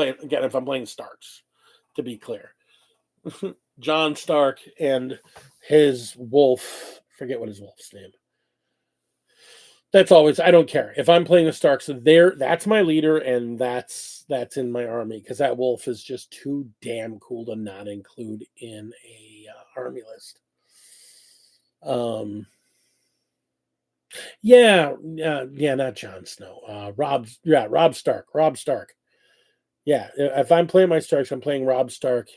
playing Starks, to be clear, John Stark and his wolf. Forget what his wolf's name. That's always. I don't care if I'm playing the Starks. That's my leader, and that's in my army, because that wolf is just too damn cool to not include in a army list. Yeah, not Jon Snow. Rob Stark. Rob Stark. Yeah, if I'm playing my Starks, I'm playing Rob Stark.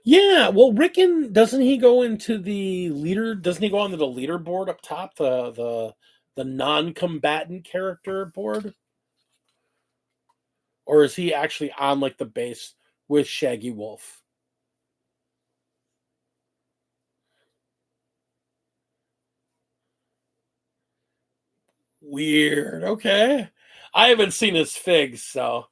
Yeah, well, Rickon, doesn't he go into the leader? Doesn't he go onto the leaderboard up top, the non-combatant character board, or is he actually on like the base with Shaggy Wolf? Weird. Okay, I haven't seen his figs, so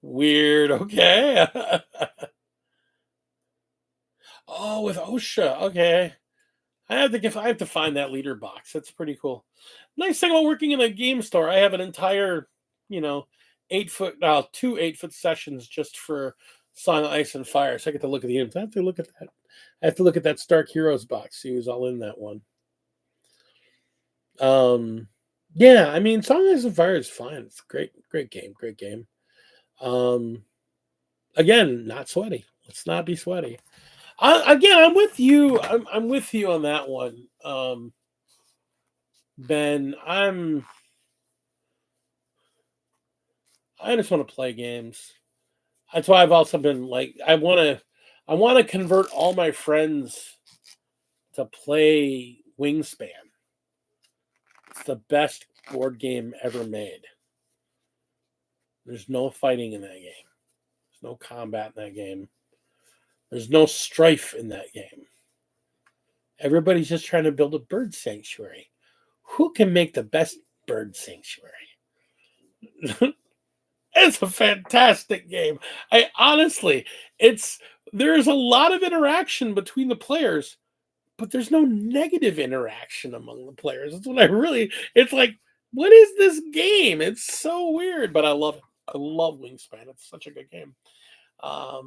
weird. Okay. Oh, with OSHA. Okay. I have to find that leader box. That's pretty cool. Nice thing about working in a game store, I have an entire, you know, 8 foot, 2 8 foot sessions just for Song of Ice and Fire. So I get to look at the units. I have to look at that. I have to look at that Stark Heroes box. See who's all in that one. Um, yeah, I mean, Song of Ice and Fire is fine. It's great game, great game. Um, again, not sweaty. Let's not be sweaty. Again, I'm with you. I'm with you on that one. Ben, I just want to play games. That's why I've also been like, I want to convert all my friends to play Wingspan. It's the best board game ever made. There's no fighting in that game. There's no combat in that game. There's no strife in that game. Everybody's just trying to build a bird sanctuary. Who can make the best bird sanctuary? It's a fantastic game. I honestly, there's a lot of interaction between the players, but there's no negative interaction among the players. That's what I really. It's like What is this game? It's so weird, but I love it. I love Wingspan. It's such a good game. I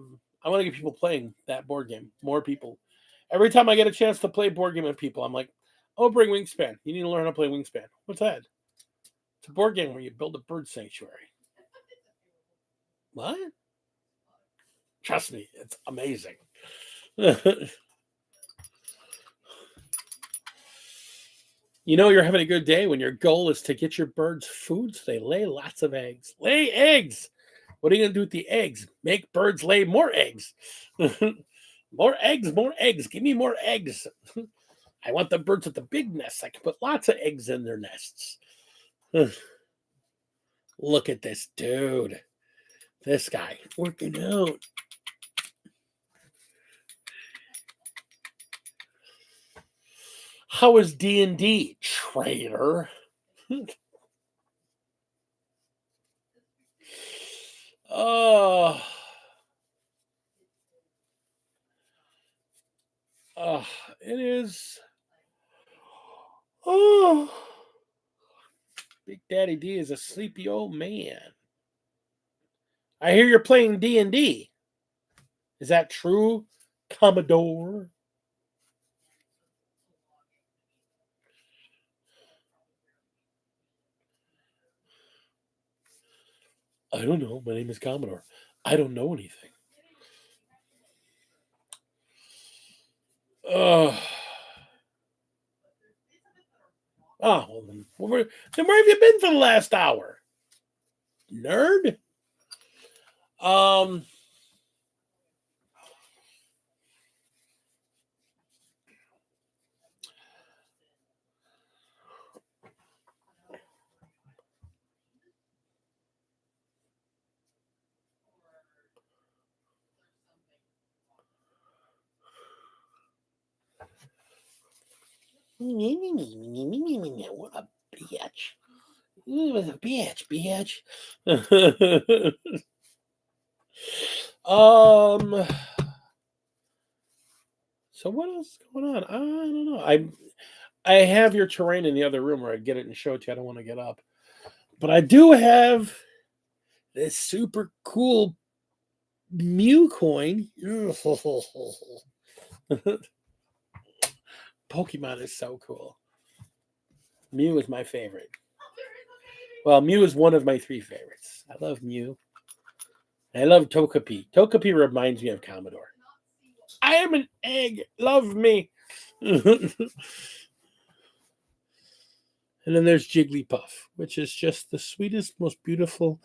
want to get people playing that board game. More people. Every time I get a chance to play board game with people, I'm like, "Oh, bring Wingspan. You need to learn how to play Wingspan." What's that? It's a board game where you build a bird sanctuary. What? Trust me, it's amazing. You know you're having a good day when your goal is to get your birds food so they lay lots of eggs. Lay eggs. What are you going to do with the eggs? Make birds lay more eggs. More eggs, more eggs. Give me more eggs. I want the birds with the big nests. I can put lots of eggs in their nests. Look at this dude. This guy working out. How is D&D, traitor? Oh, it is. Oh, Big Daddy D is a sleepy old man. I hear you're playing D&D. Is that true, Commodore? I don't know. My name is Commodore. I don't know anything. Oh. Oh, well, then where have you been for the last hour? Nerd? Um, what a bitch. He was a bitch. um, so what else is going on? I don't know. I have your terrain in the other room where I get it and show it to you. I don't want to get up. But I do have this super cool Mew coin. Pokemon is so cool. Mew is my favorite. Well, Mew is one of my three favorites. I love Mew. I love Togepi. Togepi reminds me of Commodore. I am an egg. Love me. And then there's Jigglypuff, which is just the sweetest, most beautiful.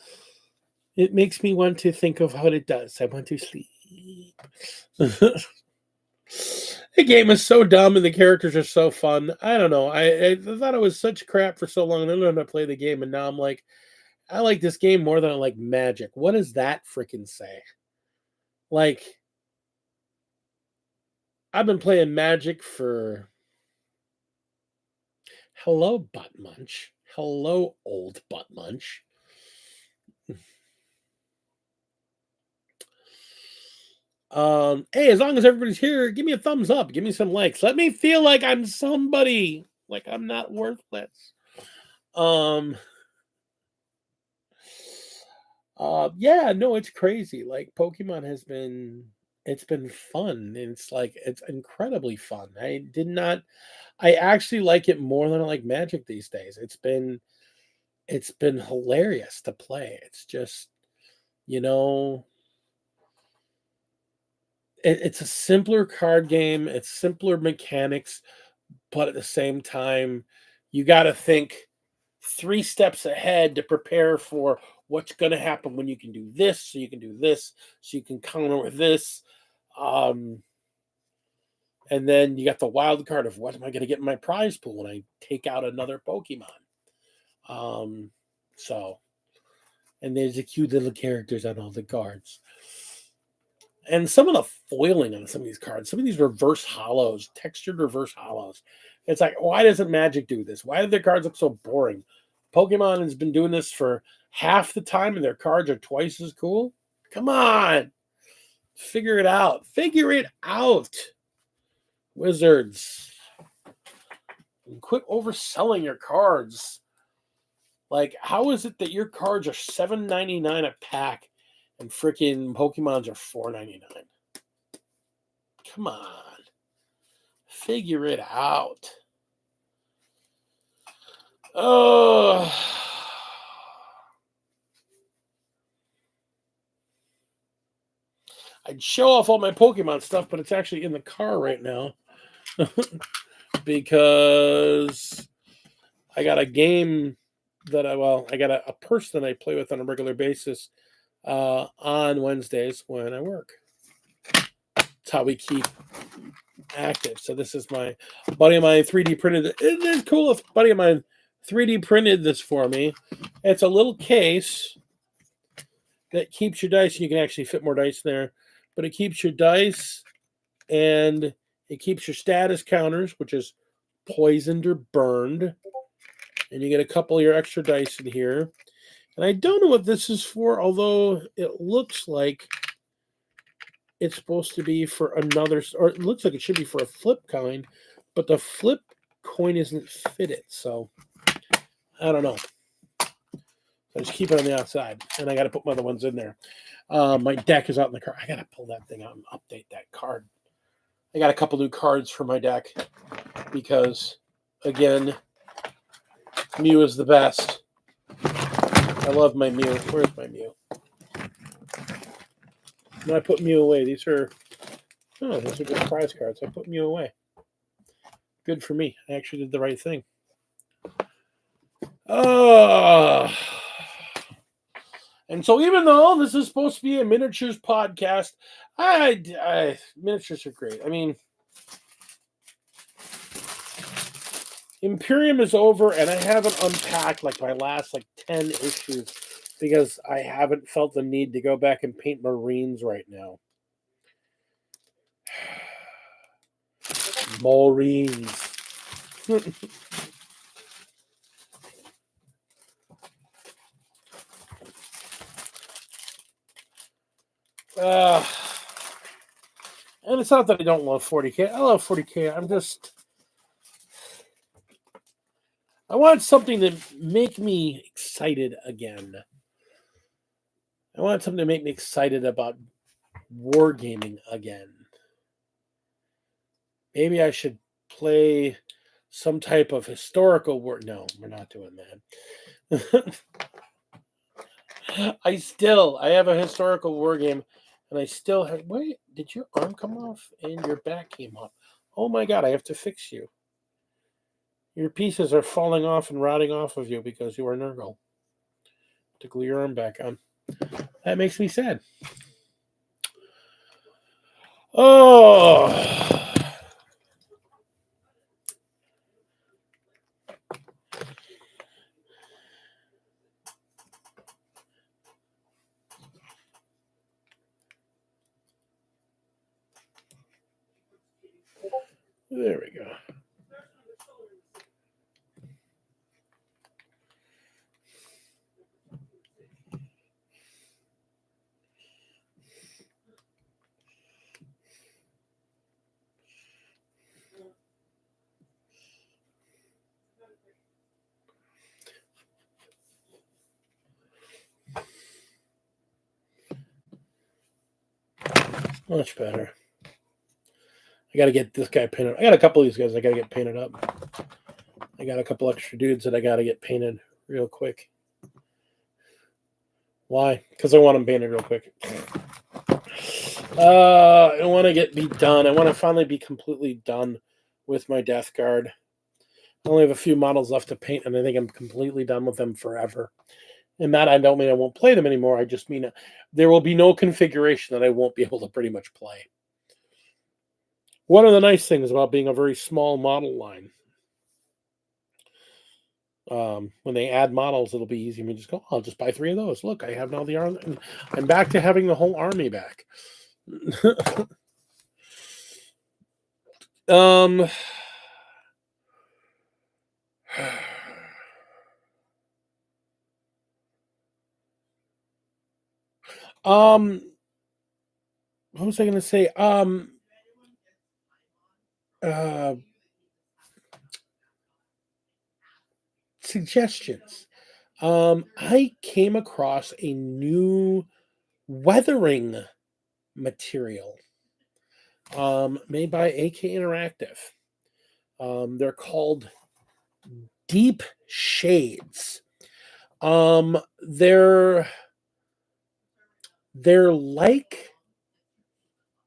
It makes me want to think of what it does. I want to sleep. The game is so dumb and the characters are so fun. I don't know. I thought it was such crap for so long. And I learned how to play the game, and now I'm like, I like this game more than I like Magic. What does that freaking say? Like, I've been playing Magic for. Hello, Butt Munch. Hello, old Butt Munch. Hey, as long as everybody's here, give me a thumbs up. Give me some likes. Let me feel like I'm somebody. Like I'm not worthless. Um. Yeah, no, it's crazy. Like Pokemon has been. It's been fun. It's like it's incredibly fun. I did not. I actually like it more than I like Magic these days. It's been hilarious to play. It's just, you know, it's a simpler card game. It's simpler mechanics, but at the same time, you got to think three steps ahead to prepare for what's going to happen when you can do this, so you can do this, so you can counter with this. Um, and then you got the wild card of what am I going to get in my prize pool when I take out another Pokemon. Um, so, and there's the cute little characters on all the cards. And some of the foiling on some of these cards, some of these reverse hollows, textured reverse hollows. It's like, why doesn't Magic do this? Why do their cards look so boring? Pokemon has been doing this for half the time and their cards are twice as cool. Come on. Figure it out. Figure it out. Wizards. And quit overselling your cards. Like, how is it that your cards are $7.99 a pack and freaking Pokemons are $4.99? Come on. Figure it out. Oh. I'd show off all my Pokemon stuff, but it's actually in the car right now because I got a game that I got a person that I play with on a regular basis on Wednesdays when I work. That's how we keep active. So this is my buddy of mine 3D printed. Isn't it cool if buddy of mine 3D printed this for me? It's a little case that keeps your dice, and you can actually fit more dice in there, but it keeps your dice and it keeps your status counters, which is poisoned or burned. And you get a couple of your extra dice in here. And I don't know what this is for, although it looks like it's supposed to be for another, or it looks like it should be for a flip coin, but the flip coin isn't fitted. So I don't know. I just keep it on the outside, and I got to put my other ones in there. My deck is out in the car. I got to pull that thing out and update that card. I got a couple new cards for my deck because, again, Mew is the best. I love my Mew. Where's my Mew? No, I put Mew away. These are good prize cards. I put Mew away. Good for me. I actually did the right thing. And so even though this is supposed to be a miniatures podcast, miniatures are great. I mean, Imperium is over, and I haven't unpacked like my last 10 issues because I haven't felt the need to go back and paint Marines right now. Marines. And it's not that I don't love 40K. I love 40K. I want something to make me excited again. I want something to make me excited about wargaming again. Maybe I should play some type of historical war. No, we're not doing that. I have a historical war game, and I still have. Wait, did your arm come off and your back came off? Oh my God, I have to fix you. Your pieces are falling off and rotting off of you because you are Nurgle. To glue your arm back on. That makes me sad. Oh. There we go. Much better. I got to get this guy painted. I got a couple of these guys I got to get painted up. I got a couple extra dudes that I got to get painted real quick. Why? Because I want them painted real quick. I want to be done. I want to finally be completely done with my Death Guard. I only have a few models left to paint, and I think I'm completely done with them forever. And that I don't mean I won't play them anymore. I just mean there will be no configuration that I won't be able to pretty much play. One of the nice things about being a very small model line, when they add models, it'll be easy. I mean, just go, I'll just buy 3 of those. Look, I have now the army. I'm back to having the whole army back. What was I going to say? Suggestions. I came across a new weathering material made by AK Interactive. They're called Deep Shades. Um, they're they're like,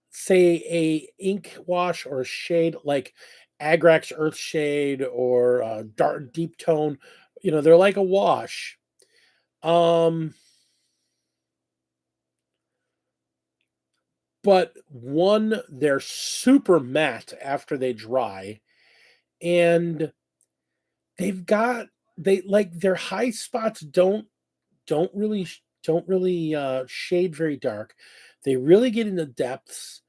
say, a ink wash or a shade like Agrax Earth Shade or Dark Deep Tone. They're like a wash. Um, but one, they're super matte after they dry, and they've got they like their high spots don't really shade very dark. They really get into depths.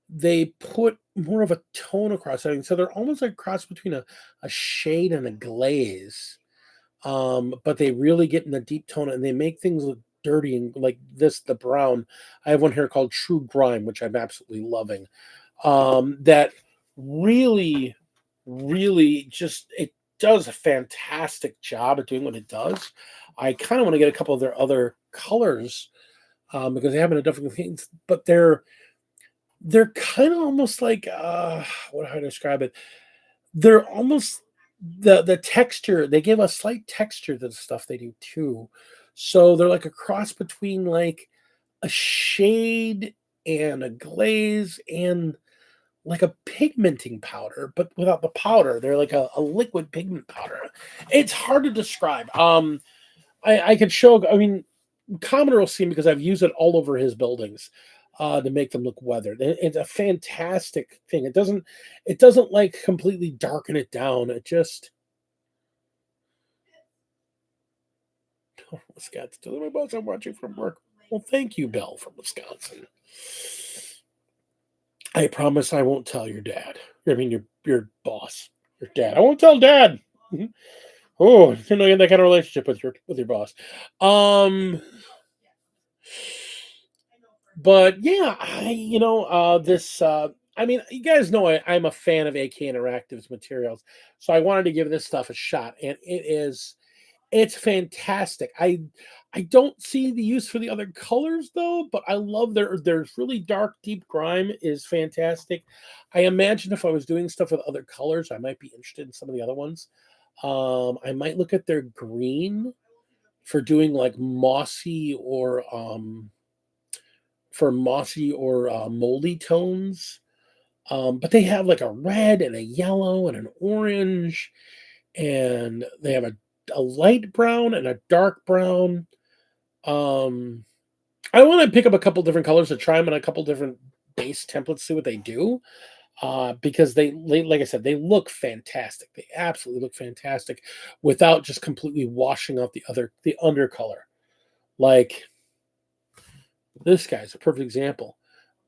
They put more of a tone across everything, so they're almost like a cross between a shade and a glaze. But they really get in the deep tone and they make things look dirty and like this, the brown. I have one here called True Grime, which I'm absolutely loving. That really, really just it does a fantastic job at doing what it does. I kind of want to get a couple of their other colors because they have in a different things, but they're kind of almost like how do I describe it? They're almost the texture. They give a slight texture to the stuff they do too. So they're like a cross between like a shade and a glaze and like a pigmenting powder, but without the powder. They're like a liquid pigment powder. It's hard to describe. I could show. I mean, Commodore will see him because I've used it all over his buildings to make them look weathered. It's a fantastic thing. It doesn't like completely darken it down. It just Wisconsin. Tell my boss I'm watching from work. Well, thank you, Belle from Wisconsin. I promise I won't tell your dad. I mean your boss, your dad. I won't tell dad. Oh, I didn't know you had that kind of relationship with your boss. Um, but yeah, this. I mean, you guys know I'm a fan of AK Interactive's materials, so I wanted to give this stuff a shot, and it's fantastic. I don't see the use for the other colors though, but I love there's really dark, deep grime is fantastic. I imagine if I was doing stuff with other colors, I might be interested in some of the other ones. I might look at their green for doing like mossy or moldy tones. But they have like a red and a yellow and an orange, and they have a light brown and a dark brown. Um, I want to pick up a couple different colors to try them in a couple different base templates, see what they do. Because like I said, they look fantastic. They absolutely look fantastic without just completely washing out the undercolor. Like this guy's a perfect example.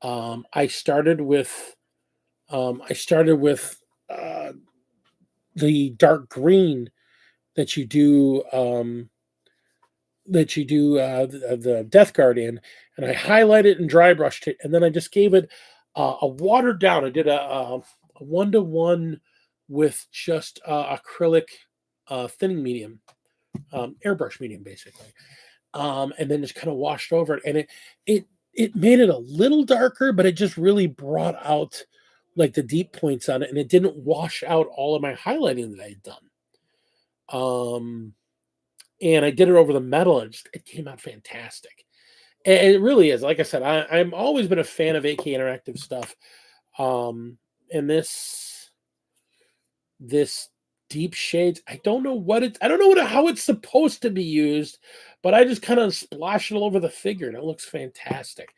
I started with uh, the dark green that you do the Death Guard in, and I highlighted and dry brushed it, and then I just gave it a watered down. I did a 1-to-1 with just acrylic thinning medium, airbrush medium, basically, and then just kind of washed over it, and it made it a little darker, but it just really brought out like the deep points on it, and it didn't wash out all of my highlighting that I had done. Um, and I did it over the metal, and it came out fantastic. And it really is. Like I said, I'm always been a fan of AK Interactive stuff. And this deep shades, I don't know how it's supposed to be used, but I just kind of splash it all over the figure, and it looks fantastic.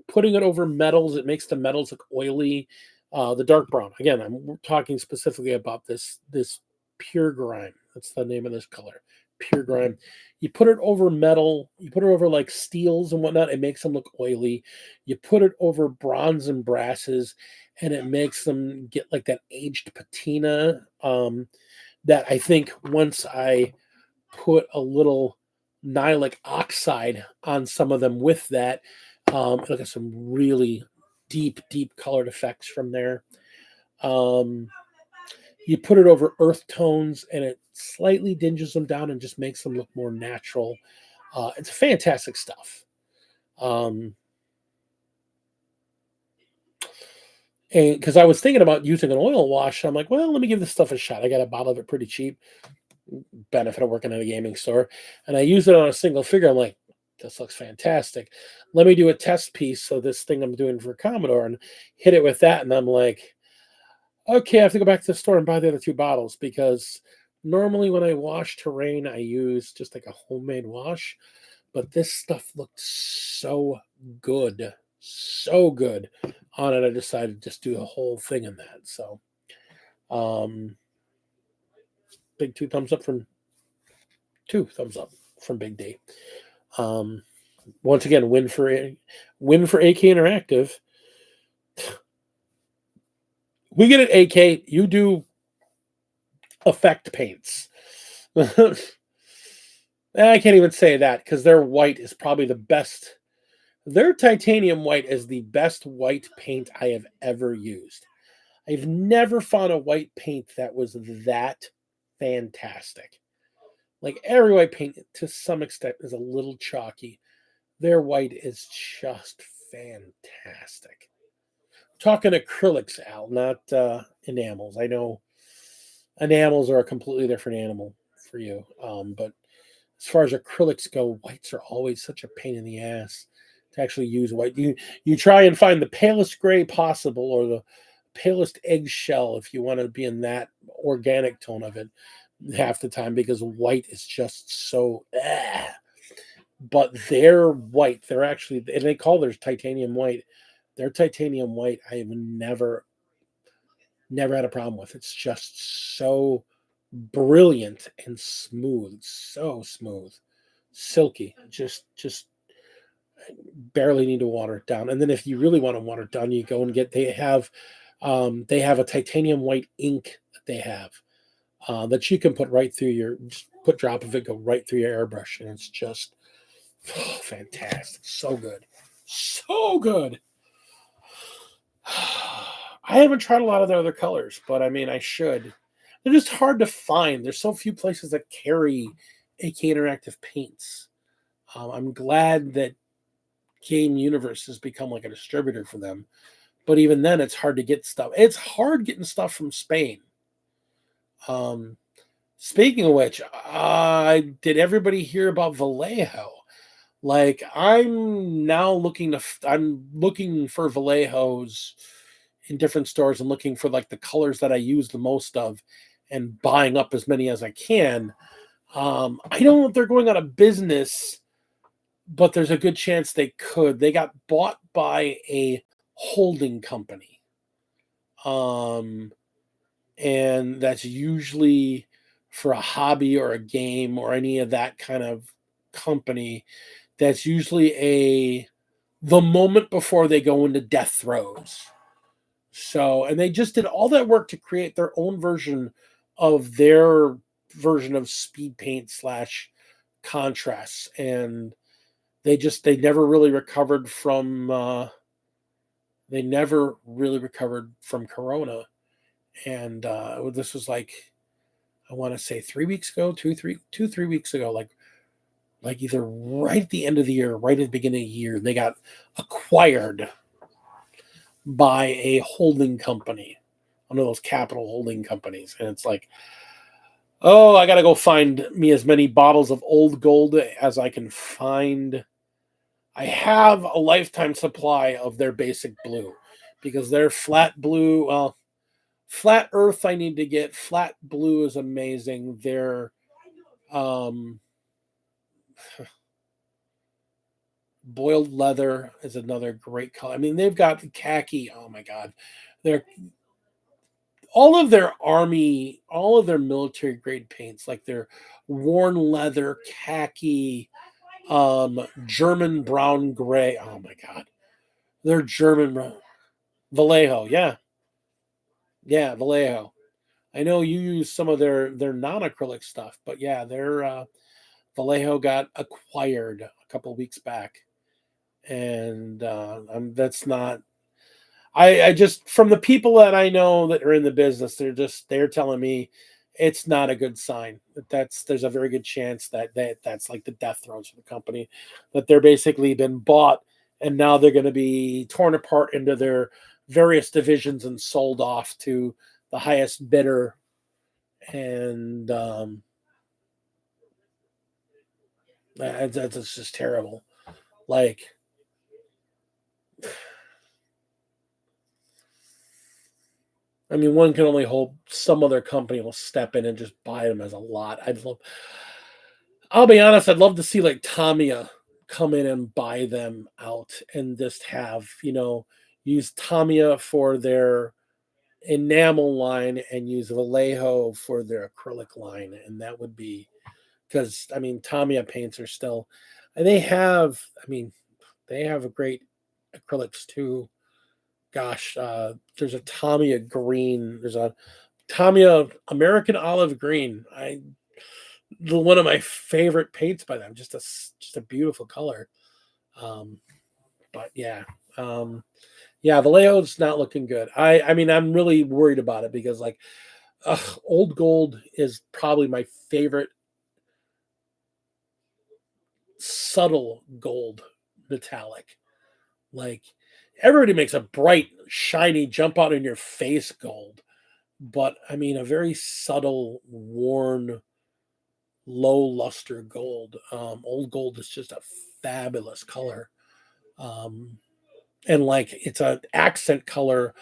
Putting it over metals, it makes the metals look oily. The dark brown. Again, I'm talking specifically about this pure grime. That's the name of this color, pure grime. You put it over metal, you put it over like steels and whatnot, it makes them look oily. You put it over bronze and brasses, and it makes them get like that aged patina. That I think once I put a little nihilic oxide on some of them with that, it'll get some really deep colored effects from there. Um, you put it over earth tones, and slightly dinges them down and just makes them look more natural. It's fantastic stuff. Um, and because I was thinking about using an oil wash, I'm like, well, let me give this stuff a shot. I got a bottle of it pretty cheap. Benefit of working at a gaming store, and I use it on a single figure. I'm like, this looks fantastic. Let me do a test piece. So this thing I'm doing for Commodore and hit it with that, and I'm like, okay, I have to go back to the store and buy the other two bottles because normally when I wash terrain, I use just like a homemade wash, but this stuff looked so good on it. I decided to just do the whole thing in that. So, um, big two thumbs up from Big D. Um, Once again, win for AK Interactive. We get at AK, you do effect paints. I can't even say that because their white is probably the best. Their titanium white is the best white paint I have ever used. I've never found a white paint that was that fantastic. Like every white paint, to some extent, is a little chalky. Their white is just fantastic. Talking acrylics, Al, not enamels. I know enamels are a completely different animal for you, but as far as acrylics go, whites are always such a pain in the ass to actually use white. You try and find the palest gray possible or the palest eggshell if you want to be in that organic tone of it half the time because white is just so. But they're white. They're actually, and they call theirs titanium white. Their titanium white, I have never had a problem with. It's just so brilliant and smooth, so smooth, silky. Just barely need to water it down. And then if you really want to water it down, you go and get. They have a titanium white ink that they have that you can put right through your. Just put drop of it, go right through your airbrush, and it's just fantastic. So good, so good. I haven't tried a lot of the other colors, but I mean, I should. They're just hard to find. There's so few places that carry AK Interactive paints. I'm glad that Game Universe has become like a distributor for them, but even then, it's hard to get stuff. It's hard getting stuff from Spain. Um, Speaking of which, did everybody hear about Vallejo? Like, I'm looking for Vallejos in different stores and looking for like the colors that I use the most of and buying up as many as I can. I don't know if they're going out of business, but there's a good chance they could. They got bought by a holding company. Um, and that's usually for a hobby or a game or any of that kind of company. That's usually the moment before they go into death throes. So, and they just did all that work to create their own version of speed paint slash contrasts, and they never really recovered from Corona, and this was like I want to say 3 weeks ago, 3 weeks ago, like either right at the end of the year, right at the beginning of the year, they got acquired by a holding company, one of those capital holding companies. And it's like, oh, I got to go find me as many bottles of old gold as I can find. I have a lifetime supply of their basic blue because their flat blue, well, flat earth I need to get. Flat blue is amazing. Their um, boiled leather is another great color. I mean, they've got khaki. Oh my God. They're all of their military grade paints, like their worn leather, khaki, German brown gray. Oh my God, they're German Vallejo. Yeah, yeah, Vallejo. I know you use some of their non acrylic stuff, but yeah, their Vallejo got acquired a couple weeks back, and that's not. I just from the people that I know that are in the business, they're telling me it's not a good sign. There's a very good chance that's like the death throes for the company, that they're basically been bought and now they're going to be torn apart into their various divisions and sold off to the highest bidder. And that's just terrible. Like, I mean, one can only hope some other company will step in and just buy them as a lot. I'll be honest, I'd love to see like Tamiya come in and buy them out and just have, use Tamiya for their enamel line and use Vallejo for their acrylic line. And that would be, because I mean, Tamiya paints are still, and they have a great acrylics too. Gosh, there's a Tamiya green. There's a Tamiya American olive green. One of my favorite paints by them. Just a beautiful color. Um, but yeah, yeah, Vallejo's not looking good. I mean, I'm really worried about it because like, old gold is probably my favorite subtle gold metallic. Like, everybody makes a bright, shiny, jump out in your face gold, but I mean a very subtle, worn, low luster gold. Old gold is just a fabulous color, um, and like it's an accent color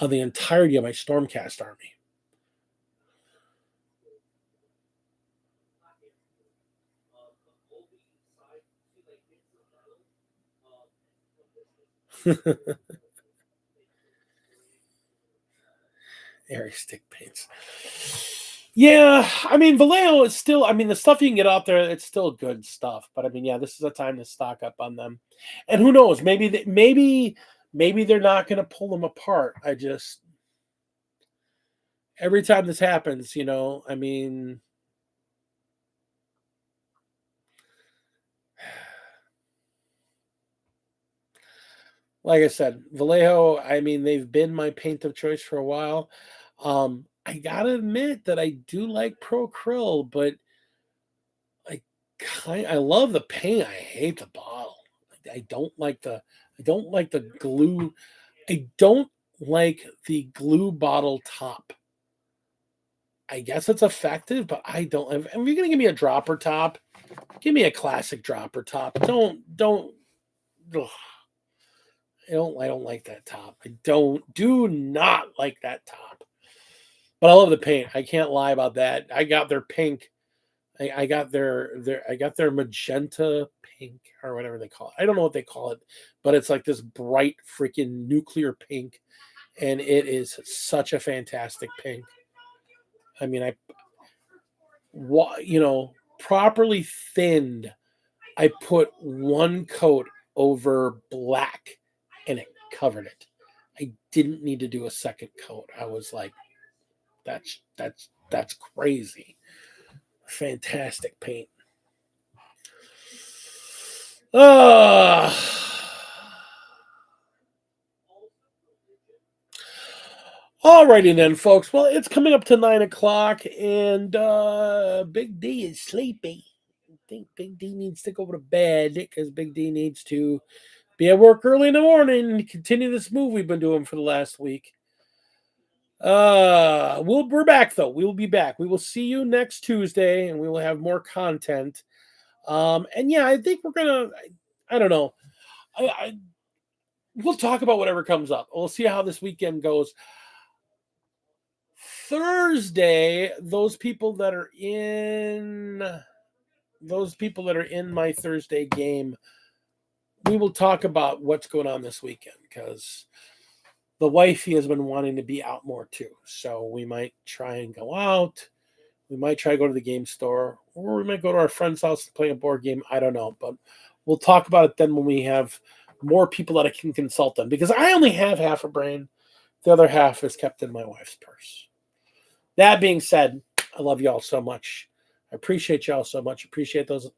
on the entirety of my Stormcast army. Airy stick paints. Yeah, I mean Vallejo is still. I mean the stuff you can get out there, it's still good stuff. But I mean, yeah, this is a time to stock up on them. And who knows? Maybe they're not going to pull them apart. I just every time this happens, I mean, like I said, Vallejo. I mean, they've been my paint of choice for a while. I gotta admit that I do like Pro Krill, but I I love the paint. I hate the bottle. I don't like the I don't like the glue. I don't like the glue bottle top. I guess it's effective, but I don't. If you're gonna give me a dropper top, give me a classic dropper top. Don't. Ugh, I don't like that top. I do not like that top. But I love the paint. I can't lie about that. I got their pink. I got their magenta pink or whatever they call it. I don't know what they call it, but it's like this bright freaking nuclear pink, and it is such a fantastic pink. I mean, properly thinned. I put one coat over black, and it covered it. I didn't need to do a second coat. I was like, that's crazy. Fantastic paint. Ah. Alrighty then, folks. Well, it's coming up to 9 o'clock, and Big D is sleepy. I think Big D needs to go to bed because Big D needs to be at work early in the morning and continue this move we've been doing for the last week. We're back though. We will be back. We will see you next Tuesday, and we will have more content. And yeah, I think we're gonna. I don't know. I we'll talk about whatever comes up. We'll see how this weekend goes. Thursday, those people that are in my Thursday game, we will talk about what's going on this weekend because the wifey has been wanting to be out more too. So we might try and go out. We might try to go to the game store, or we might go to our friend's house and play a board game. I don't know, but we'll talk about it then when we have more people that I can consult on because I only have half a brain. The other half is kept in my wife's purse. That being said, I love y'all so much. I appreciate y'all so much. Appreciate those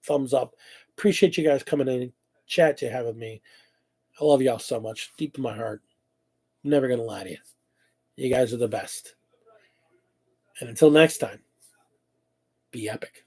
thumbs up. Appreciate you guys coming in and chat to have with me. I love y'all so much. Deep in my heart. I'm never going to lie to you. You guys are the best. And until next time, be epic.